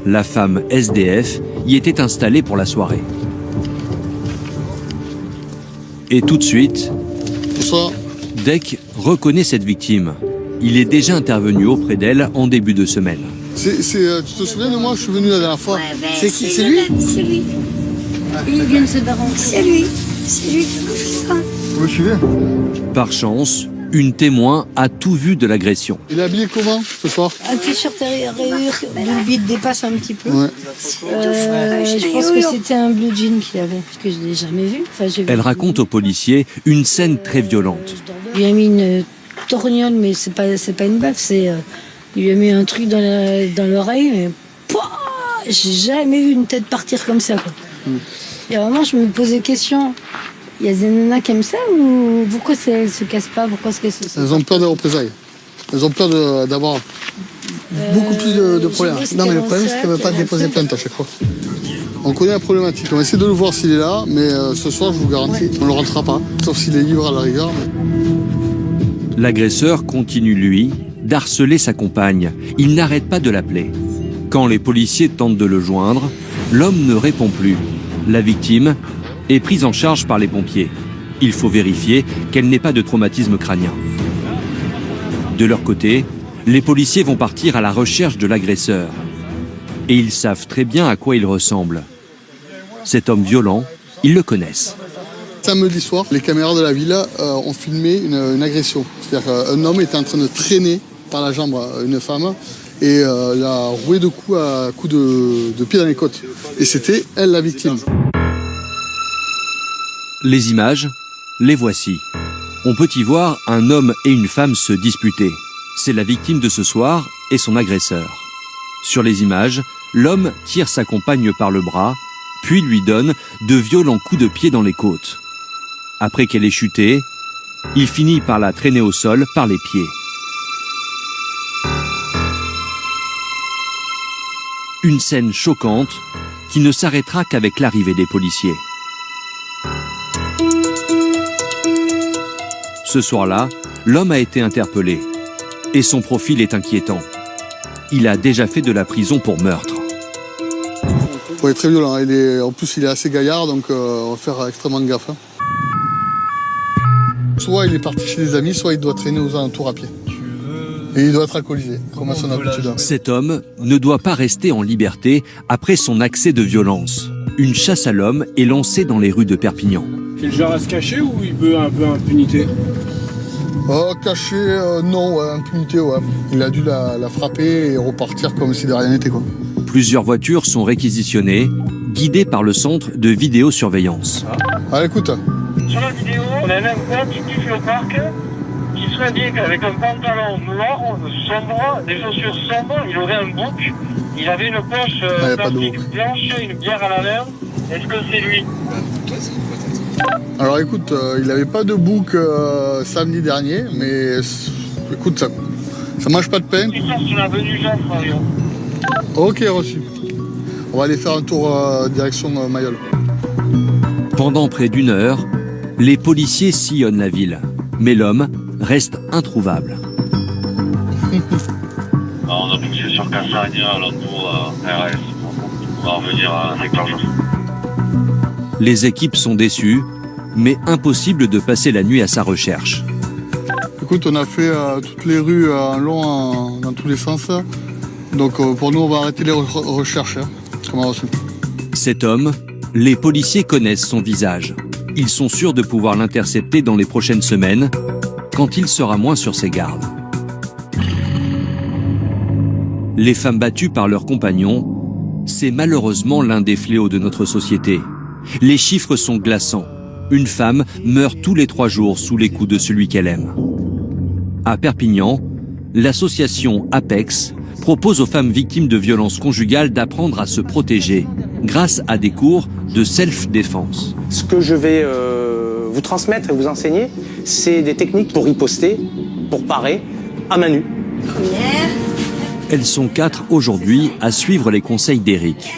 La femme SDF y était installée pour la soirée. Et tout de suite, DEC reconnaît cette victime. Il est déjà intervenu auprès d'elle en début de semaine. Tu te souviens de moi, je suis venu la dernière fois. Ouais, c'est qui? C'est lui? C'est lui. Il vient de se barrer. C'est lui qui a fait ça. Vous me suivez? Par chance, une témoin a tout vu de l'agression. Il est habillé comment ce soir? Un t-shirt rayure dont le bide dépasse un petit peu. Ouais. Je pense que c'était un blue jean qu'il avait, parce que je ne l'ai jamais vu. Enfin, Elle raconte aux policiers une scène très violente. Il a mis une torgnole, mais c'est pas une baffe, c'est il lui a mis un truc dans l'oreille, mais pouah, j'ai jamais vu une tête partir comme ça, quoi. Et à un moment, je me posais des questions. Il y a des nanas qui aiment ça ou pourquoi elles se cassent pas? Pourquoi est-ce qu'elles se... Elles ont peur des représailles. Elles ont peur d'avoir beaucoup plus de problèmes. Non, mais le problème, c'est qu'elles ne veulent pas déposer plainte à chaque fois. On connaît la problématique. On va essayer de le voir s'il est là, mais ce soir, je vous garantis, on ne le rentrera pas. Sauf s'il est libre à la rigueur. L'agresseur continue, lui, d'harceler sa compagne. Il n'arrête pas de l'appeler. Quand les policiers tentent de le joindre, l'homme ne répond plus. La victime est prise en charge par les pompiers. Il faut vérifier qu'elle n'ait pas de traumatisme crânien. De leur côté, les policiers vont partir à la recherche de l'agresseur. Et ils savent très bien à quoi il ressemble. Cet homme violent, ils le connaissent. Samedi soir, les caméras de la villa ont filmé une agression. C'est-à-dire qu'un homme était en train de traîner par la jambe une femme et l'a roué de coups à coups de pied dans les côtes. Et c'était elle la victime. Les images, les voici. On peut y voir un homme et une femme se disputer. C'est la victime de ce soir et son agresseur. Sur les images, l'homme tire sa compagne par le bras, puis lui donne de violents coups de pied dans les côtes. Après qu'elle ait chuté, il finit par la traîner au sol par les pieds. Une scène choquante qui ne s'arrêtera qu'avec l'arrivée des policiers. Ce soir-là, l'homme a été interpellé et son profil est inquiétant. Il a déjà fait de la prison pour meurtre. Il est très violent, en plus il est assez gaillard, donc on va faire extrêmement gaffe. Soit il est parti chez des amis, soit il doit traîner aux alentours à pied. Et il doit être alcoolisé, comme à son habitude. Cet homme ne doit pas rester en liberté après son accès de violence. Une chasse à l'homme est lancée dans les rues de Perpignan. C'est le genre à se cacher ou il veut un peu impunité? Caché, non, impunité, ouais. Il a dû la frapper et repartir comme si de rien n'était, quoi. Plusieurs voitures sont réquisitionnées, guidées par le centre de vidéosurveillance. Ah, écoute. Sur la vidéo, on a un gars qui kiffe le parc, qui se indique avec un pantalon noir, sombre, des chaussures sombres, il aurait un bouc, il avait une poche plastique blanche, une bière à la main. Est-ce que c'est lui? Alors écoute, il n'avait pas de bouc samedi dernier, mais écoute, ça mange pas de pain. Sur l'avenue Jean Farion. Ok, reçu. On va aller faire un tour direction Mayol. Pendant près d'une heure, les policiers sillonnent la ville, mais l'homme reste introuvable. On a poussé sur Cassagne, l'entour RS, pour revenir à secteur Joffre. Les équipes sont déçues, mais impossible de passer la nuit à sa recherche. Écoute, on a fait toutes les rues en long dans tous les sens. Donc pour nous, on va arrêter les recherches. Comme on a reçu. Cet homme, les policiers connaissent son visage. Ils sont sûrs de pouvoir l'intercepter dans les prochaines semaines, quand il sera moins sur ses gardes. Les femmes battues par leurs compagnons, c'est malheureusement l'un des fléaux de notre société. Les chiffres sont glaçants. Une femme meurt tous les 3 jours sous les coups de celui qu'elle aime. À Perpignan, l'association APEX propose aux femmes victimes de violences conjugales d'apprendre à se protéger grâce à des cours de self-défense. Ce que je vais vous transmettre et vous enseigner, c'est des techniques pour riposter, pour parer, à main nue. Elles sont 4 aujourd'hui à suivre les conseils d'Éric.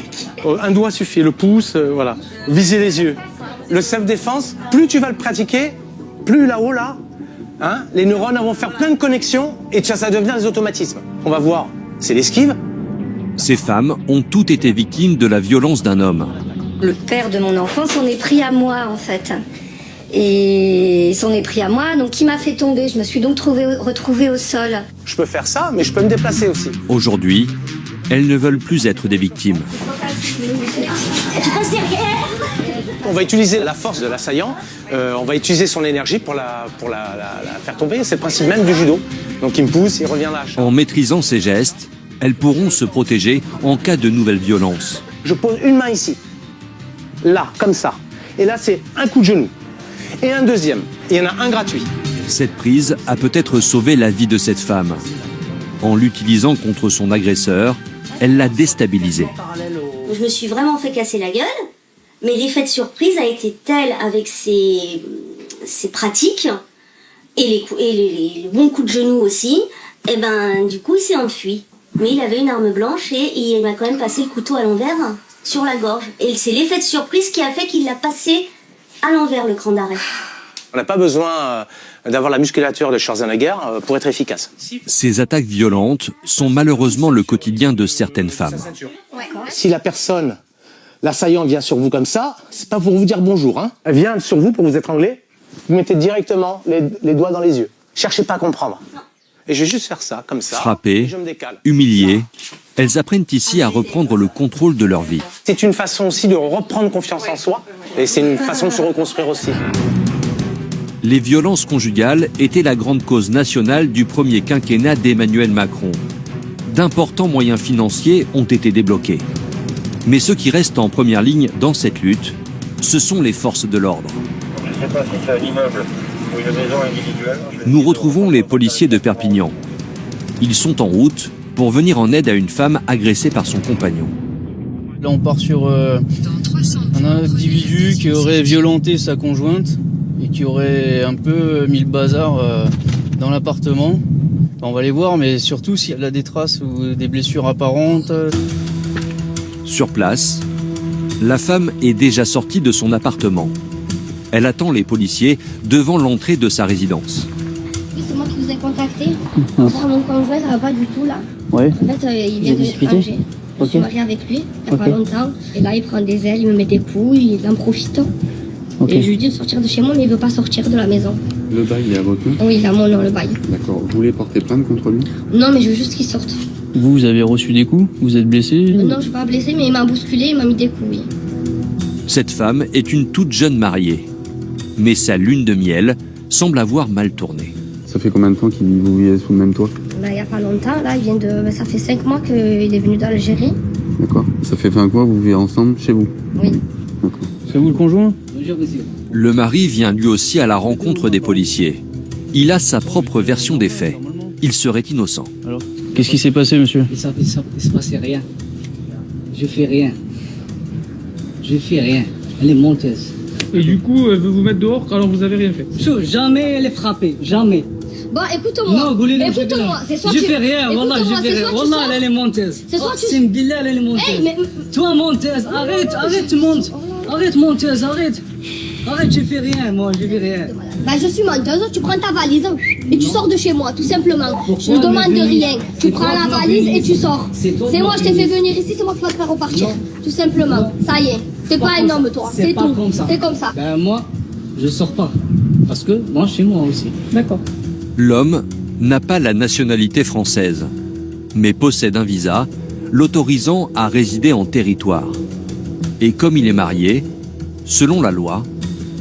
Un doigt suffit, le pouce, voilà. Visez les yeux. Le self-défense, plus tu vas le pratiquer, plus là-haut, là, hein, les neurones vont faire plein de connexions et ça devient des automatismes. On va voir, c'est l'esquive. Ces femmes ont toutes été victimes de la violence d'un homme. Le père de mon enfant s'en est pris à moi, en fait. Et s'en est pris à moi, donc il m'a fait tomber. Je me suis donc retrouvée au sol. Je peux faire ça, mais je peux me déplacer aussi. Aujourd'hui, elles ne veulent plus être des victimes. Tu passes derrière. On va utiliser la force de l'assaillant, on va utiliser son énergie pour la faire tomber. C'est le principe même du judo. Donc il me pousse, il revient là. En maîtrisant ces gestes, elles pourront se protéger en cas de nouvelles violences. Je pose une main ici, là, comme ça. Et là, c'est un coup de genou. Et un deuxième. Il y en a un gratuit. Cette prise a peut-être sauvé la vie de cette femme. En l'utilisant contre son agresseur, elle l'a déstabilisé. Je me suis vraiment fait casser la gueule, mais l'effet de surprise a été tel avec ces pratiques et les bons coups de genoux aussi, et ben du coup il s'est enfui. Mais il avait une arme blanche et il m'a quand même passé le couteau à l'envers sur la gorge. Et c'est l'effet de surprise qui a fait qu'il l'a passé à l'envers, le cran d'arrêt. On n'a pas besoin d'avoir la musculature de Schwarzenegger pour être efficace. Ces attaques violentes sont malheureusement le quotidien de certaines femmes. Si la personne, l'assaillant vient sur vous comme ça, c'est pas pour vous dire bonjour. Hein. Elle vient sur vous pour vous étrangler, vous mettez directement les doigts dans les yeux. Cherchez pas à comprendre. Et je vais juste faire ça, comme ça. Frappées, humiliées, elles apprennent ici à reprendre le contrôle de leur vie. C'est une façon aussi de reprendre confiance en soi, et c'est une façon de se reconstruire aussi. Les violences conjugales étaient la grande cause nationale du premier quinquennat d'Emmanuel Macron. D'importants moyens financiers ont été débloqués. Mais ceux qui restent en première ligne dans cette lutte, ce sont les forces de l'ordre. Je ne sais pas si c'est un immeuble ou une maison individuelle. Nous retrouvons les policiers de Perpignan. Ils sont en route pour venir en aide à une femme agressée par son compagnon. Là, on part sur un individu qui aurait violenté sa conjointe et qui aurait un peu mis le bazar dans l'appartement. On va les voir, mais surtout s'il a des traces ou des blessures apparentes. Sur place, la femme est déjà sortie de son appartement. Elle attend les policiers devant l'entrée de sa résidence. Oui, c'est moi qui vous ai contacté. Mon conjoint, ça va pas du tout là. Ouais. En fait, il vient de l'étranger. Je suis mariée avec lui il y a pas longtemps. Et là, il prend des ailes, il me met des coups, il en profite. Et je lui dis de sortir de chez moi, mais il veut pas sortir de la maison. Le bail, il est à votre nom? Oui, il a mon nom, le bail. D'accord. Vous voulez porter plainte contre lui? Non, mais je veux juste qu'il sorte. Vous avez reçu des coups? Vous êtes blessé? Non, je suis pas blessée, mais il m'a bousculé, il m'a mis des coups, oui. Cette femme est une toute jeune mariée. Mais sa lune de miel semble avoir mal tourné. Ça fait combien de temps qu'il vous vivez sous le même toit? Il y a pas longtemps, là, ça fait 5 mois qu'il est venu d'Algérie. D'accord. Ça fait 20 mois que vous vivez ensemble chez vous? Oui. D'accord. C'est vous le conjoint? Bonjour, monsieur. Le mari vient lui aussi à la rencontre des policiers. Il a sa propre version des faits. Il serait innocent. Alors, qu'est-ce qui s'est passé, monsieur? Il se passait rien. Je fais rien. Elle est menteuse. Et du coup, elle veut vous mettre dehors alors vous avez rien fait? Jamais elle est frappée, jamais. Bon, écoute-moi. C'est soit je fais rien, voilà, je fais rien. Voilà, elle est menteuse. C'est soit tu... C'est une billa, elle est menteuse. Hey, mais... Toi, menteuse, arrête, monte. Arrête, menteuse, arrête. Arrête, je fais rien, moi, je fais rien. Bah, je suis menteuse, tu prends ta valise et tu sors de chez moi, tout simplement. Je ne demande rien. Tu prends la valise et tu sors. C'est moi, je t'ai fait venir ici, c'est moi qui vais te faire repartir. Tout simplement. Ça y est. T'es pas un homme, toi. C'est tout. C'est comme ça. Ben, moi, je sors pas. Parce que moi, chez moi aussi. D'accord. L'homme n'a pas la nationalité française, mais possède un visa l'autorisant à résider en territoire. Et comme il est marié, selon la loi,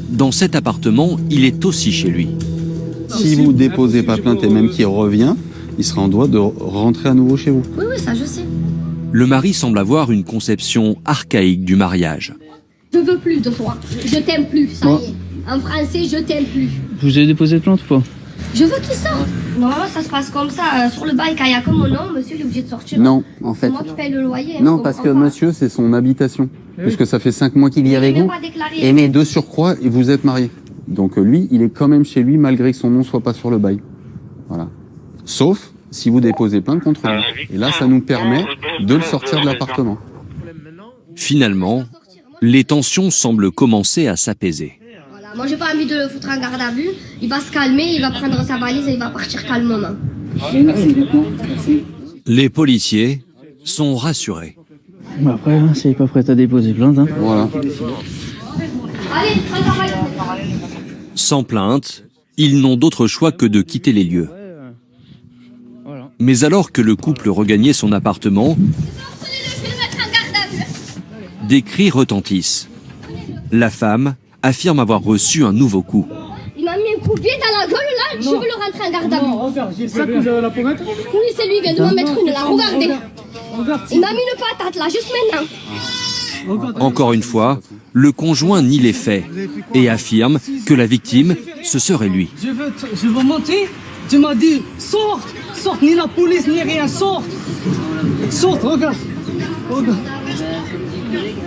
dans cet appartement, il est aussi chez lui. Si vous déposez pas plainte et même qu'il revient, il sera en droit de rentrer à nouveau chez vous. Oui, ça je sais. Le mari semble avoir une conception archaïque du mariage. Je veux plus de toi. Je t'aime plus, ça y est. En français, je t'aime plus. Vous avez déposé plainte ou pas? Je veux qu'il sorte. Normalement, ça se passe comme ça. Sur le bail, quand il y a que mon nom, monsieur il est obligé de sortir. Non, en fait. C'est moi qui paye le loyer. Non, parce que monsieur, c'est son habitation. Puisque ça fait 5 mois qu'il y est avec vous. Et mais de surcroît, vous êtes mariés. Donc lui, il est quand même chez lui malgré que son nom soit pas sur le bail. Voilà. Sauf si vous déposez plainte contre lui. Et là, ça nous permet de le sortir de l'appartement. Finalement, les tensions semblent commencer à s'apaiser. Voilà. Moi, j'ai pas envie de le foutre en garde à vue. Il va se calmer, il va prendre sa valise et il va partir calmement. Merci beaucoup. Merci. Les policiers sont rassurés. Après, hein, s'il n'est pas prêt à déposer plainte. Hein. Voilà. Allez, prends ta valise. Sans plainte, ils n'ont d'autre choix que de quitter les lieux. Mais alors que le couple regagnait son appartement, des cris retentissent. La femme affirme avoir reçu un nouveau coup. Il m'a mis un coup de pied dans la gueule là, je veux le rentrer en garde à vue. C'est ça que vous avez la pommette? Oui, c'est lui, il vient de m'en mettre une là, regardez. Il m'a mis une patate là, juste maintenant. Encore une fois, le conjoint nie les faits et affirme que la victime, ce serait lui. Je veux monter. Tu m'as dit, sorte, sorte, ni la police, ni rien, sorte. Sorte, regarde. Regarde.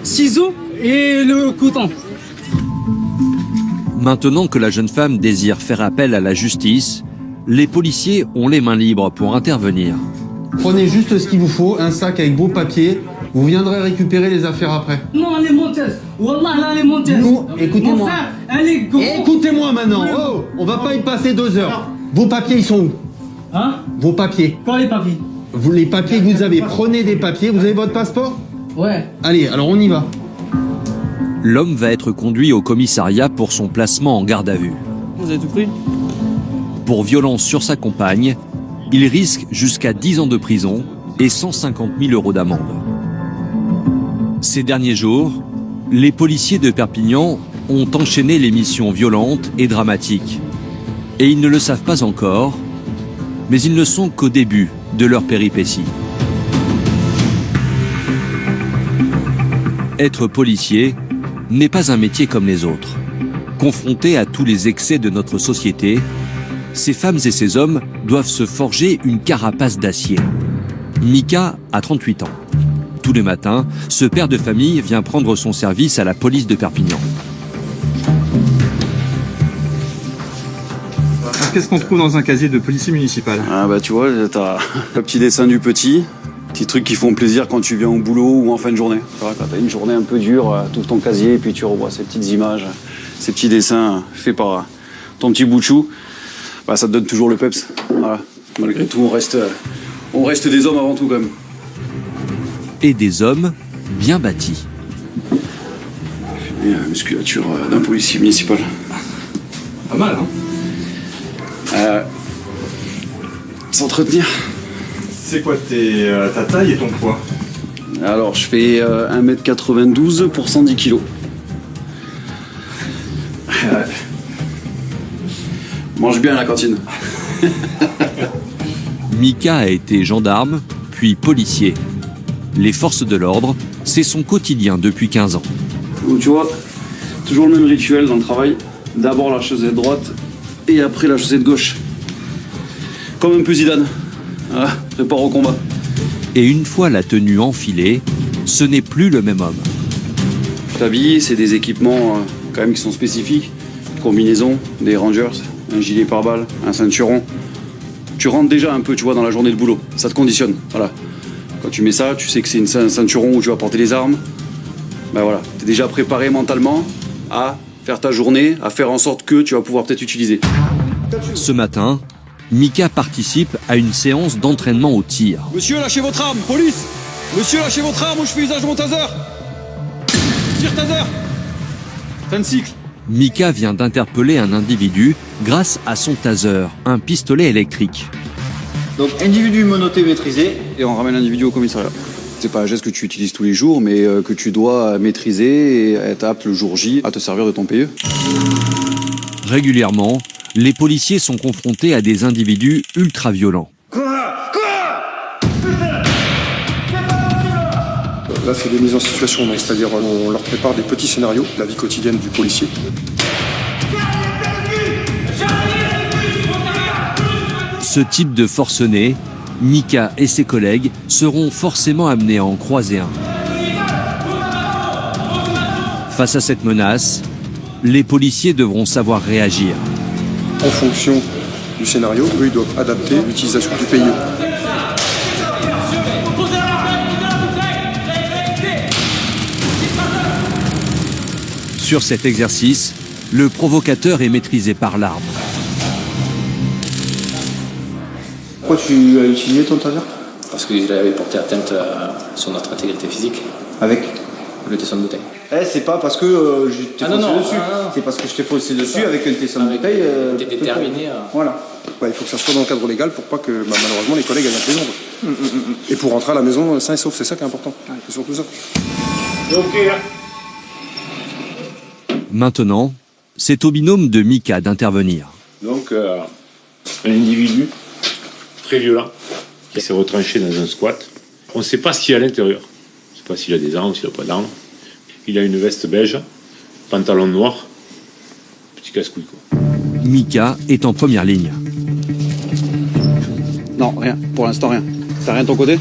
Ciseaux et le couteau. Maintenant que la jeune femme désire faire appel à la justice, les policiers ont les mains libres pour intervenir. Prenez juste ce qu'il vous faut, un sac avec vos papiers. Vous viendrez récupérer les affaires après. Non, elle est menteuse. Wallah, là, elle est menteuse. Non, écoutez-moi. Mon frère, elle est gros. Écoutez-moi maintenant. Oh, on va pas y passer 2 heures. Vos papiers, ils sont où? Hein? Vos papiers. Quoi, les papiers? Les papiers que vous avez, prenez des papiers. Vous avez votre passeport? Ouais. Allez, alors on y va. L'homme va être conduit au commissariat pour son placement en garde à vue. Vous avez tout pris? Pour violence sur sa compagne, il risque jusqu'à 10 ans de prison et 150 000 € d'amende. Ces derniers jours, les policiers de Perpignan ont enchaîné les missions violentes et dramatiques. Et ils ne le savent pas encore, mais ils ne sont qu'au début de leur péripétie. Être policier n'est pas un métier comme les autres. Confrontés à tous les excès de notre société, ces femmes et ces hommes doivent se forger une carapace d'acier. Mika a 38 ans. Tous les matins, ce père de famille vient prendre son service à la police de Perpignan. Qu'est-ce qu'on trouve dans un casier de policier municipal? Ah bah tu vois, t'as le petit dessin du petit trucs qui font plaisir quand tu viens au boulot ou en fin de journée. Tu vois, quand t'as une journée un peu dure, t'ouvres ton casier et puis tu revois ces petites images, ces petits dessins faits par ton petit bout de chou. Bah ça te donne toujours le peps. Voilà. Malgré tout, on reste des hommes avant tout quand même. Et des hommes bien bâtis. Et la musculature d'un policier municipal. Pas mal, hein? S'entretenir. C'est quoi ta taille et ton poids? Alors, je fais 1m92 pour 110 kg. Mange bien à la cantine. Mika a été gendarme, puis policier. Les forces de l'ordre, c'est son quotidien depuis 15 ans. Donc, tu vois, toujours le même rituel dans le travail. D'abord la chaussette droite et après la chaussette gauche. Comme un peu Zidane. Ah, prépare au combat. Et une fois la tenue enfilée, ce n'est plus le même homme. T'habilles, c'est des équipements quand même qui sont spécifiques. Combinaison, des Rangers, un gilet pare-balles, un ceinturon. Tu rentres déjà un peu, tu vois, dans la journée de boulot. Ça te conditionne, voilà. Quand tu mets ça, tu sais que c'est un ceinturon où tu vas porter les armes. Ben voilà, t'es déjà préparé mentalement à faire ta journée, à faire en sorte que tu vas pouvoir peut-être utiliser. Ce matin, Mika participe à une séance d'entraînement au tir. Monsieur, lâchez votre arme, police! Monsieur, lâchez votre arme ou je fais usage de mon taser! Tire taser! Fin de cycle. Mika vient d'interpeller un individu grâce à son taser, un pistolet électrique. Donc, individu menotté maîtrisé. Et on ramène l'individu au commissariat. C'est pas un geste que tu utilises tous les jours, mais que tu dois maîtriser et être apte le jour J à te servir de ton PE. Régulièrement, les policiers sont confrontés à des individus ultra-violents. Là, c'est des mises en situation, c'est-à-dire on leur prépare des petits scénarios de la vie quotidienne du policier. Ce type de forcené, Mika et ses collègues seront forcément amenés à en croiser un. Face à cette menace, les policiers devront savoir réagir. En fonction du scénario, eux, ils doivent adapter l'utilisation du PIE. Sur cet exercice, le provocateur est maîtrisé par l'arme. Pourquoi tu as utilisé ton taser? Parce qu'il avait porté atteinte sur notre intégrité physique. Avec le tesson de bouteille. C'est pas parce que je t'ai foncé dessus. C'est parce que je t'ai foncé dessus avec un tesson de bouteille. T'es déterminé à... Voilà. Ouais, il faut que ça soit dans le cadre légal pour pas que malheureusement les collègues aillent en prison. Et pour rentrer à la maison sain et sauf, c'est ça qui est important. C'est surtout ça. Maintenant, c'est au binôme de Mika d'intervenir. Donc, un individu très violent qui s'est retranché dans un squat. On ne sait pas ce qu'il y a à l'intérieur. On ne sait pas s'il a des armes, s'il n'a pas d'armes. Il a une veste beige, pantalon noir, petit casse-couille quoi. Mika est en première ligne. Non, rien. Pour l'instant, rien. T'as rien de ton côté?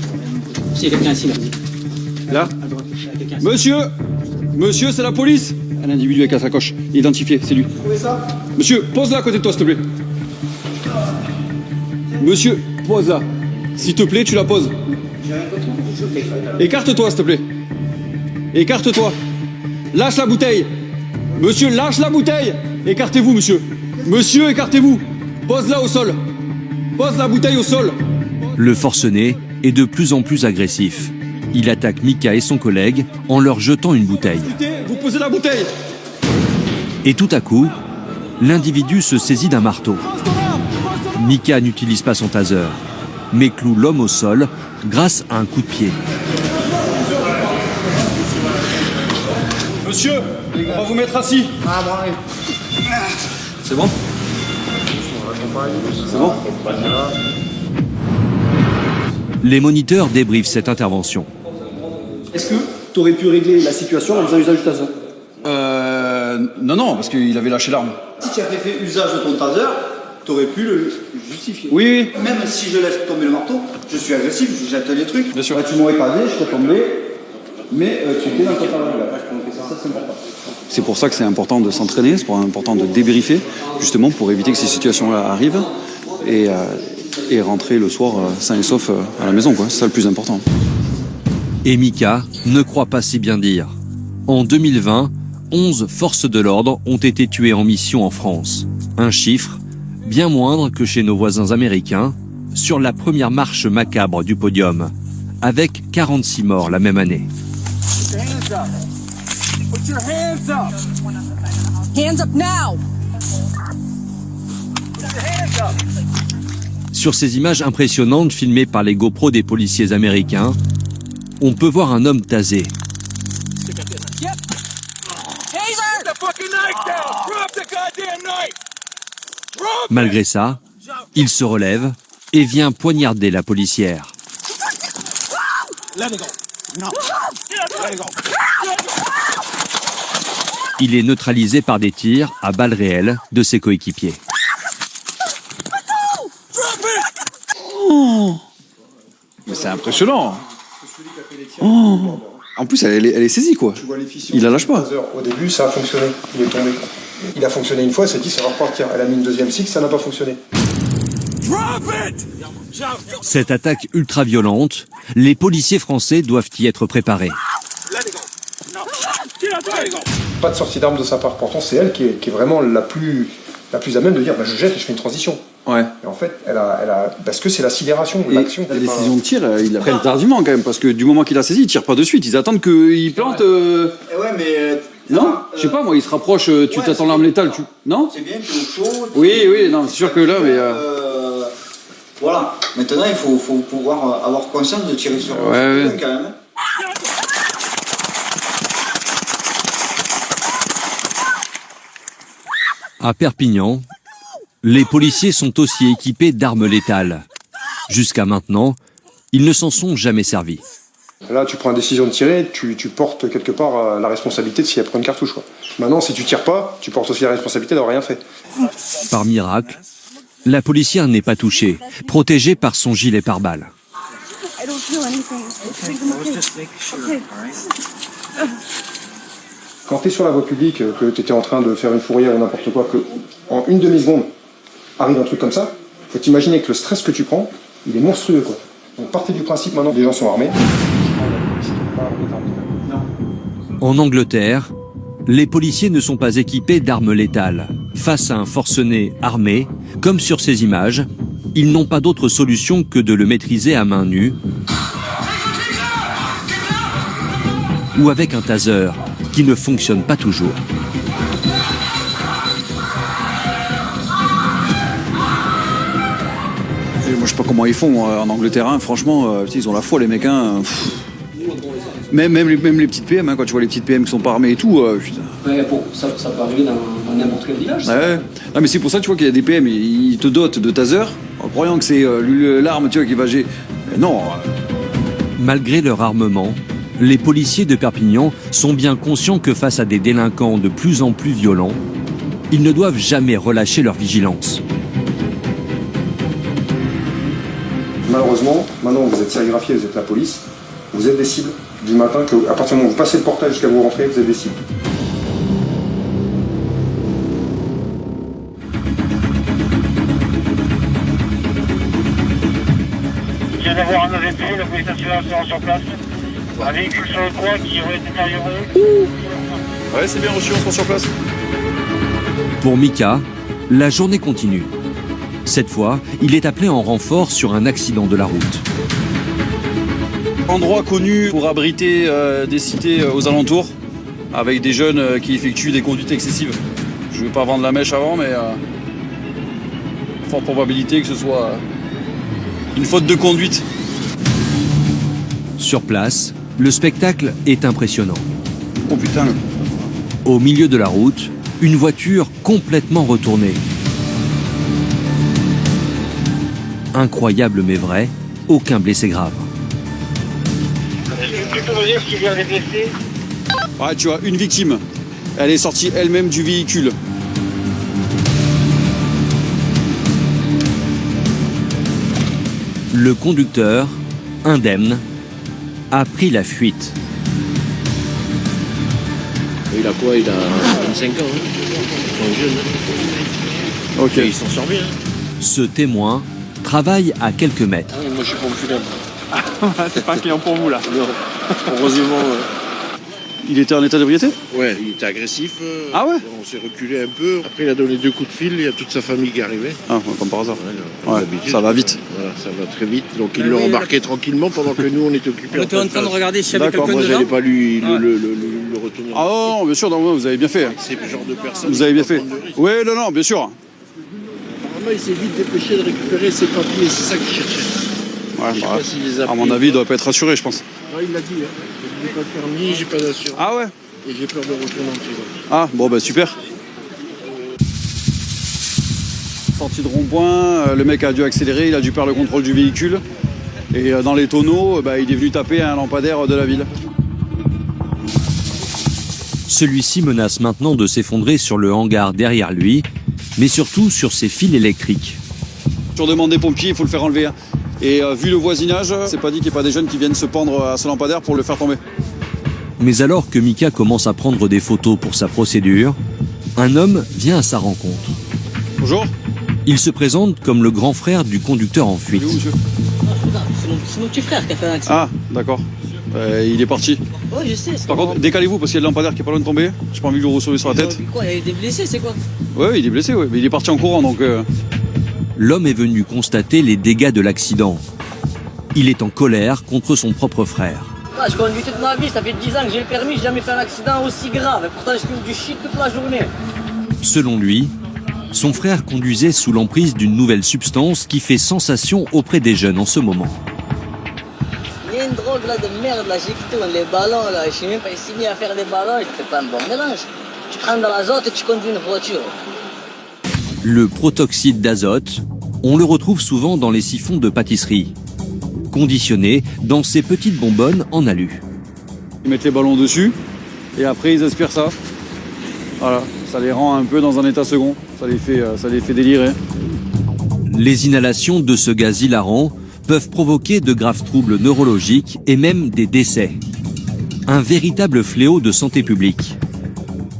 Si, il y a quelqu'un ici, là. Là? Monsieur! Monsieur, c'est la police! Un individu avec la sacoche. Identifié, c'est lui. Vous trouvez ça? Monsieur, pose-la à côté de toi, s'il te plaît. Monsieur, pose-la. S'il te plaît, tu la poses. Écarte-toi, s'il te plaît. Écarte-toi. Lâche la bouteille. Monsieur, lâche la bouteille. Écartez-vous, monsieur. Monsieur, écartez-vous. Pose-la au sol. Pose la bouteille au sol. Le forcené est de plus en plus agressif. Il attaque Mika et son collègue en leur jetant une bouteille. Vous posez la bouteille. Et tout à coup, l'individu se saisit d'un marteau. Mika n'utilise pas son taser, mais cloue l'homme au sol grâce à un coup de pied. Monsieur, on va vous mettre assis. C'est bon? C'est bon? Les moniteurs débriefent cette intervention. Est-ce que tu aurais pu régler la situation en faisant usage du taser? Non, parce qu'il avait lâché l'arme. Si tu avais fait usage de ton taser, tu aurais pu le justifier. Oui. Même si je laisse tomber le marteau, je suis agressif, je jette les trucs. Bien sûr. Tu m'aurais pas dit, je serais tombé, mais tu étais dans ton taser. Ça, c'est important. C'est pour ça que c'est important de s'entraîner, c'est important de débriefer, justement pour éviter que ces situations-là arrivent et rentrer le soir sain et sauf à la maison, quoi. C'est ça le plus important. Et Mika ne croit pas si bien dire. En 2020, 11 forces de l'ordre ont été tuées en mission en France. Un chiffre bien moindre que chez nos voisins américains, sur la première marche macabre du podium, avec 46 morts la même année. Put your hands up. Hands up now. Put your hands up. Sur ces images impressionnantes filmées par les GoPro des policiers américains, on peut voir un homme tasé. Malgré ça, il se relève et vient poignarder la policière. Il est neutralisé par des tirs à balles réelles de ses coéquipiers. Oh. Mais c'est impressionnant. Oh. En plus, elle est saisie, quoi. Il la lâche pas. Au début, ça a fonctionné. Il est tombé. Il a fonctionné une fois, elle s'est dit ça va repartir. Elle a mis une deuxième cycle, ça n'a pas fonctionné. Cette attaque ultra-violente, les policiers français doivent y être préparés. Pas de sortie d'armes de sa part. Pourtant, c'est elle qui est vraiment la plus à même de dire bah, je jette et je fais une transition. Ouais. Et en fait, elle a parce que c'est la sidération, l'action. La décision de tir, ils la prennent tardivement quand même, parce que du moment qu'il a saisi, ils tirent pas de suite. Ils attendent qu'il plante. Ouais, mais. Non, je sais pas, moi, il se rapproche, tu t'attends l'arme létale, tu. Non? C'est bien, tu es au chaud. Oui, non, c'est sûr que là, mais. Voilà. Maintenant, il faut pouvoir avoir conscience de tirer sur quelqu'un quand même. À Perpignan, les policiers sont aussi équipés d'armes létales. Jusqu'à maintenant, ils ne s'en sont jamais servis. Là, tu prends la décision de tirer, tu portes quelque part la responsabilité de s'il y a pris une cartouche. Quoi. Maintenant, si tu tires pas, tu portes aussi la responsabilité d'avoir rien fait. Par miracle, la policière n'est pas touchée, protégée par son gilet pare-balles. Quand tu es sur la voie publique, que tu étais en train de faire une fourrière ou n'importe quoi, que en une demi-seconde arrive un truc comme ça, faut t'imaginer que le stress que tu prends, il est monstrueux. Quoi. Donc partez du principe maintenant que les gens sont armés. En Angleterre, les policiers ne sont pas équipés d'armes létales. Face à un forcené armé, comme sur ces images, ils n'ont pas d'autre solution que de le maîtriser à main nue ou avec un taser qui ne fonctionne pas toujours. Moi, je sais pas comment ils font en Angleterre, hein. Franchement, ils ont la foi, les mecs. Hein. Même les petites PM, hein, quand tu vois les petites PM qui sont pas armées et tout. Putain. Ouais, bon, ça peut arriver dans n'importe quel village. Ouais. Non, mais c'est pour ça que tu vois qu'il y a des PM, ils te dotent de taser, en croyant que c'est l'arme qui va gérer. Non. Malgré leur armement, Les policiers de Perpignan sont bien conscients que face à des délinquants de plus en plus violents, ils ne doivent jamais relâcher leur vigilance. Malheureusement, maintenant vous êtes sérigraphié, vous êtes la police, vous êtes des cibles du matin, à partir du moment où vous passez le portail jusqu'à vous rentrer, vous êtes des cibles. Il vient d'avoir un AVP, la police nationale sera sur place. Un véhicule sur le toit qui aurait détérioré. Ouais, c'est bien reçu, on sera sur place. Pour Mika, la journée continue. Cette fois, il est appelé en renfort sur un accident de la route. Endroit connu pour abriter des cités aux alentours, avec des jeunes qui effectuent des conduites excessives. Je ne vais pas vendre la mèche avant, mais forte probabilité que ce soit une faute de conduite. Sur place, le spectacle est impressionnant. Oh putain. Au milieu de la route, une voiture complètement retournée. Incroyable mais vrai, aucun blessé grave. Est-ce que tu peux me dire s'il y a des blessés? Ouais, tu vois, une victime. Elle est sortie elle-même du véhicule. Le conducteur, indemne, a pris la fuite. Il a quoi? Il a 25 ans. Il est jeune. Ok. Et il s'en sort bien. Ce témoin travaille à quelques mètres. Ah, moi je suis pas un C'est pas un client pour vous là. Non. Heureusement. Il était en état d'ébriété? Ouais, il était agressif. Ah ouais? On s'est reculé un peu. Après, il a donné 2 coups de fil. Il y a toute sa famille qui est arrivée. Ah, comme par hasard. Ouais, ça va vite. Voilà, ça va très vite. Donc, ils l'ont embarqué tranquillement pendant que nous, on était occupés. On était en train de regarder s'il y avait quelqu'un Moi, dedans. j'allais pas lui le retenir. Ah non, bien sûr, non, vous avez bien fait. C'est le genre de personne. Vous avez bien fait. Oui, non, bien sûr. Apparemment, il s'est vite dépêché de récupérer ses papiers. C'est ça qu'il cherchait. Ouais, Je sais pas s'il les a à mon pris avis, il ou doit pas être rassuré, je pense. pas. Il l'a dit. J'ai pas de permis, j'ai pas d'assurance. Ah ouais? Et j'ai peur de retourner en prison. Ah, bon, bah super. Sortie de rond-point, le mec a dû accélérer, il a dû perdre le contrôle du véhicule. Et dans les tonneaux, il est venu taper un lampadaire de la ville. Celui-ci menace maintenant de s'effondrer sur le hangar derrière lui, mais surtout sur ses fils électriques. Sur demande des pompiers, il faut le faire enlever. Hein. Et vu le voisinage, c'est pas dit qu'il n'y ait pas des jeunes qui viennent se pendre à ce lampadaire pour le faire tomber. Mais alors que Mika commence à prendre des photos pour sa procédure, un homme vient à sa rencontre. Bonjour. Il se présente comme le grand frère du conducteur en fuite. C'est mon petit frère qui a fait un accident. Ah, d'accord. Il est parti. Ouais, je sais. Par contre, décalez-vous parce qu'il y a le lampadaire qui est pas loin de tomber. J'ai pas envie de lui recevoir sur la tête. Quoi, il y a des blessés, c'est quoi? Ouais, il est blessé, ouais. Mais il est parti en courant, donc... L'homme est venu constater les dégâts de l'accident. Il est en colère contre son propre frère. Ah, je conduis toute ma vie, ça fait 10 ans que j'ai le permis, j'ai jamais fait un accident aussi grave. Et pourtant, je fume du shit toute la journée. Selon lui, son frère conduisait sous l'emprise d'une nouvelle substance qui fait sensation auprès des jeunes en ce moment. Il y a une drogue là de merde, là, j'ai quitté les ballons, là. Je suis même pas ici à faire des ballons, et c'est pas un bon mélange. Tu prends de l'azote et tu conduis une voiture. Le protoxyde d'azote, on le retrouve souvent dans les siphons de pâtisserie, conditionné dans ces petites bonbonnes en alu. Ils mettent les ballons dessus et après ils aspirent ça. Voilà, ça les rend un peu dans un état second, ça les fait délirer. Les inhalations de ce gaz hilarant peuvent provoquer de graves troubles neurologiques et même des décès. Un véritable fléau de santé publique.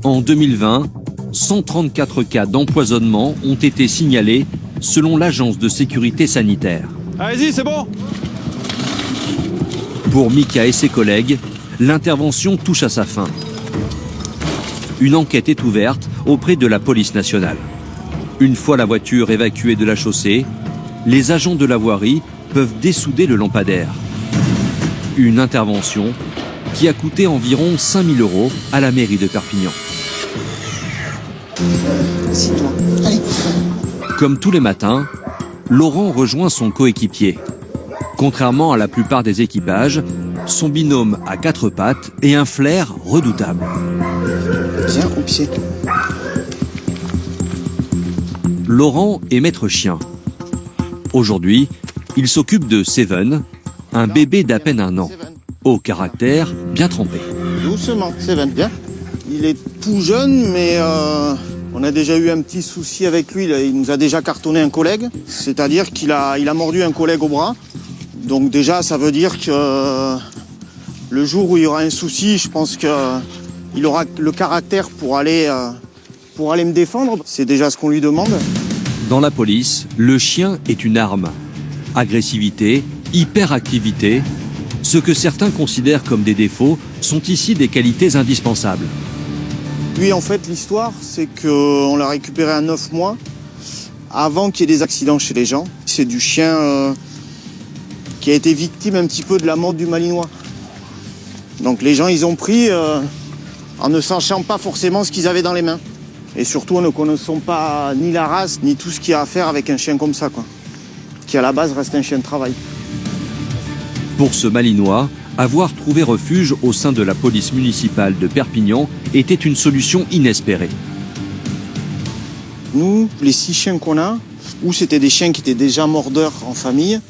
En 2020, 134 cas d'empoisonnement ont été signalés selon l'Agence de sécurité sanitaire. Allez-y, c'est bon. Pour Mika et ses collègues, l'intervention touche à sa fin. Une enquête est ouverte auprès de la police nationale. Une fois la voiture évacuée de la chaussée, les agents de la voirie peuvent dessouder le lampadaire. Une intervention qui a coûté environ 5 000 € à la mairie de Perpignan. Comme tous les matins, Laurent rejoint son coéquipier. Contrairement à la plupart des équipages, son binôme a 4 pattes et un flair redoutable. Viens au pied. Laurent est maître chien. Aujourd'hui, il s'occupe de Seven, un bébé d'à peine 1 an. Au caractère bien trempé. Doucement, Seven, bien. Il est tout jeune, mais on a déjà eu un petit souci avec lui. Il nous a déjà cartonné un collègue. C'est-à-dire qu'il a mordu un collègue au bras. Donc déjà, ça veut dire que le jour où il y aura un souci, je pense qu'il aura le caractère pour aller me défendre. C'est déjà ce qu'on lui demande. Dans la police, le chien est une arme. Agressivité, hyperactivité, ce que certains considèrent comme des défauts sont ici des qualités indispensables. Lui, en fait, l'histoire, c'est qu'on l'a récupéré à 9 mois, avant qu'il y ait des accidents chez les gens. C'est du chien qui a été victime un petit peu de la mort du Malinois. Donc les gens, ils ont pris en ne sachant pas forcément ce qu'ils avaient dans les mains. Et surtout, en ne connaissant pas ni la race, ni tout ce qu'il y a à faire avec un chien comme ça, quoi. Qui à la base reste un chien de travail. Pour ce Malinois, avoir trouvé refuge au sein de la police municipale de Perpignan était une solution inespérée. Nous, les 6 chiens qu'on a, ou c'était des chiens qui étaient déjà mordeurs en famille,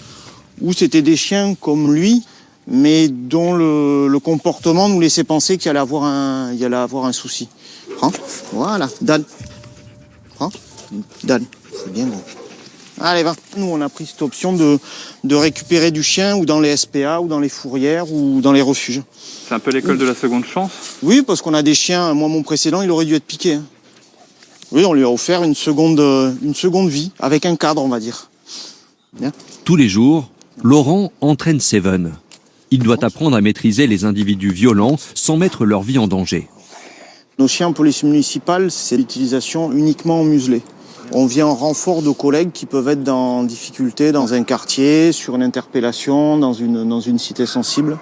ou c'était des chiens comme lui, mais dont le comportement nous laissait penser qu'il allait avoir un souci. Prends, voilà, Dan. Prends, Dan, c'est bien gros. Allez, va. Nous, on a pris cette option de récupérer du chien ou dans les SPA, ou dans les fourrières, ou dans les refuges. C'est un peu l'école de la seconde chance? Oui, parce qu'on a des chiens, moi mon précédent, il aurait dû être piqué. Hein. Oui, on lui a offert une seconde vie, avec un cadre, on va dire. Bien. Tous les jours, Laurent entraîne Seven. Il doit apprendre à maîtriser les individus violents sans mettre leur vie en danger. Nos chiens en police municipale, c'est l'utilisation uniquement en muselé. On vient en renfort de collègues qui peuvent être en difficulté dans un quartier, sur une interpellation, dans une cité sensible.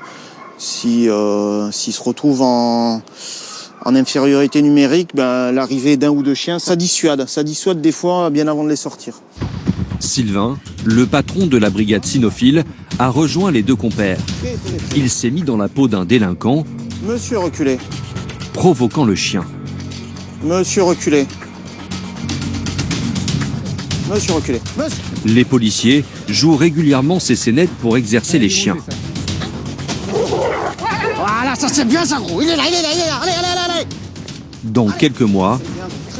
S'ils se retrouvent en infériorité numérique, l'arrivée d'un ou deux chiens, ça dissuade. Ça dissuade des fois bien avant de les sortir. Sylvain, le patron de la brigade cynophile, a rejoint les deux compères. Il s'est mis dans la peau d'un délinquant. Monsieur reculé. Provoquant le chien. Monsieur reculé. Monsieur reculé. Monsieur. Les policiers jouent régulièrement ces scénettes pour exercer les chiens. Voilà, ça c'est bien ça gros. Il est là, allez. Dans quelques mois,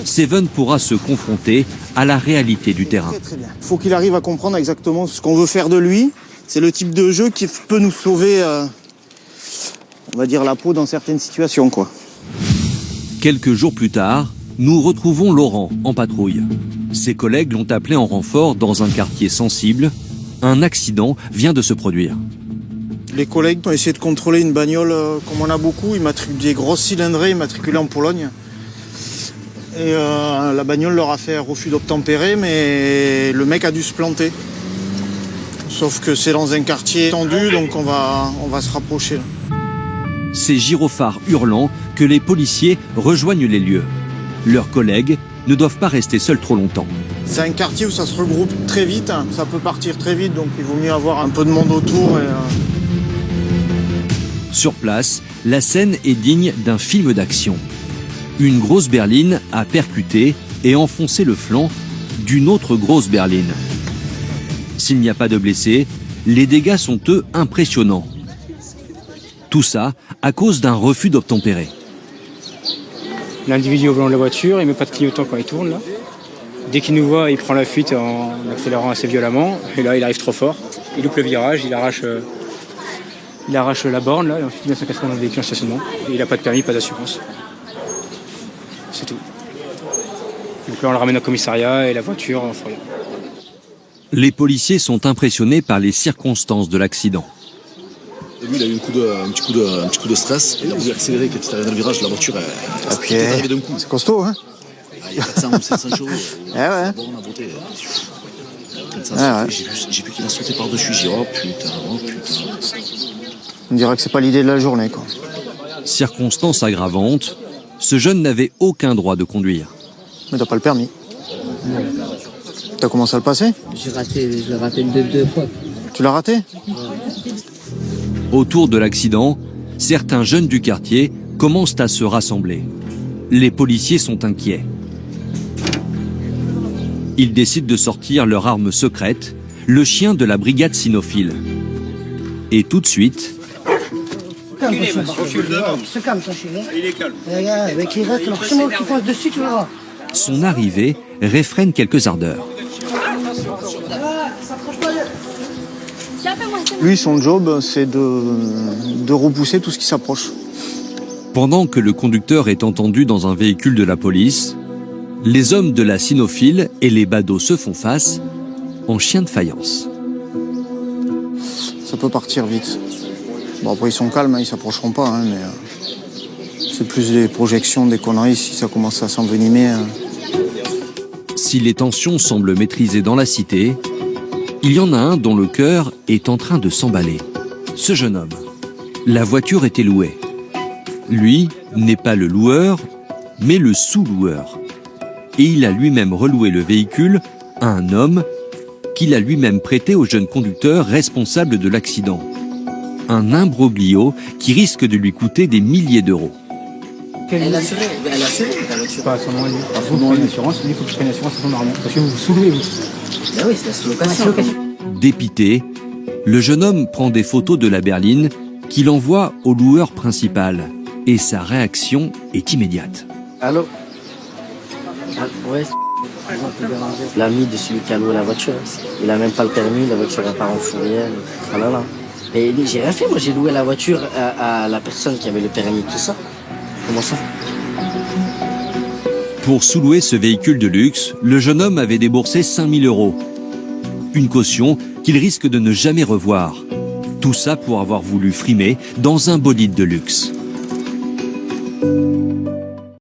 Seven pourra se confronter à la réalité du terrain. Très bien. Il faut qu'il arrive à comprendre exactement ce qu'on veut faire de lui. C'est le type de jeu qui peut nous sauver, on va dire, la peau dans certaines situations, quoi. Quelques jours plus tard, nous retrouvons Laurent en patrouille. Ses collègues l'ont appelé en renfort dans un quartier sensible. Un accident vient de se produire. Les collègues ont essayé de contrôler une bagnole, comme on a beaucoup, des grosses cylindrées immatriculées en Pologne. Et la bagnole leur a fait refus d'obtempérer, mais le mec a dû se planter. Sauf que c'est dans un quartier tendu, donc on va se rapprocher. Là. C'est gyrophares hurlant que les policiers rejoignent les lieux. Leurs collègues ne doivent pas rester seuls trop longtemps. C'est un quartier où ça se regroupe très vite, hein. Ça peut partir très vite, donc il vaut mieux avoir un peu de monde autour. Sur place, la scène est digne d'un film d'action. Une grosse berline a percuté et enfoncé le flanc d'une autre grosse berline. S'il n'y a pas de blessés, les dégâts sont eux impressionnants. Tout ça à cause d'un refus d'obtempérer. L'individu au volant de la voiture, il met pas de clignotant quand il tourne là. Dès qu'il nous voit, il prend la fuite en accélérant assez violemment. Et là, il arrive trop fort. Il loupe le virage, il arrache la borne là, et ensuite il vient s'encastrer dans le véhicule en stationnement. Et il n'a pas de permis, pas d'assurance. C'est tout. Donc là, on le ramène au commissariat et la voiture en fourrière. Les policiers sont impressionnés par les circonstances de l'accident. Lui, il a eu un petit coup de stress. Il a voulu accélérer quand il est arrivé dans le virage. La voiture est arrivée d'un coup. C'est costaud, hein? Il y a 400 ou 500 chevaux. Ouais. Bon, on a voté. J'ai vu qu'il a sauté par-dessus. J'ai dit, oh putain. On dirait que c'est pas l'idée de la journée, quoi. Circonstance aggravante, ce jeune n'avait aucun droit de conduire. Mais t'as pas le permis. T'as commencé à le passer? Je l'ai raté deux fois. Tu l'as raté? Ouais. Autour de l'accident, certains jeunes du quartier commencent à se rassembler. Les policiers sont inquiets. Ils décident de sortir leur arme secrète, le chien de la brigade cynophile. Et tout de suite, Calme, se calme, ton chien. Il est calme. Regarde, avec les restes, alors c'est moi qui passe dessus, tu verras. Son arrivée réfrène quelques ardeurs. Lui, son job, c'est de repousser tout ce qui s'approche. Pendant que le conducteur est entendu dans un véhicule de la police, les hommes de la cynophile et les badauds se font face en chiens de faïence. Ça peut partir vite. Bon, après, ils sont calmes, hein, ils s'approcheront pas, hein, mais c'est plus des projections, des conneries, si ça commence à s'envenimer. Hein. Si les tensions semblent maîtrisées dans la cité, il y en a un dont le cœur est en train de s'emballer. Ce jeune homme. La voiture était louée. Lui n'est pas le loueur, mais le sous-loueur. Et il a lui-même reloué le véhicule à un homme qu'il a lui-même prêté au jeune conducteur responsable de l'accident. Un imbroglio qui risque de lui coûter des milliers d'euros. Elle a assuré la voiture. Pas à son nom, lui. Parce que vous prenez une assurance, il faut que je prenne une assurance à son arme. Parce que vous vous sous-louez, vous. Ben oui, c'est la sous-location. Dépité, le jeune homme prend des photos de la berline qu'il envoie au loueur principal. Et sa réaction est immédiate. Allô? Ouais, l'ami de celui qui a loué la voiture. Il a même pas le permis, la voiture elle part en fourrière. Ah là là. Mais j'ai rien fait, moi j'ai loué la voiture à la personne qui avait le permis, tout ça. Comment ça? Pour sous-louer ce véhicule de luxe, le jeune homme avait déboursé 5 000 euros. Une caution qu'il risque de ne jamais revoir. Tout ça pour avoir voulu frimer dans un bolide de luxe.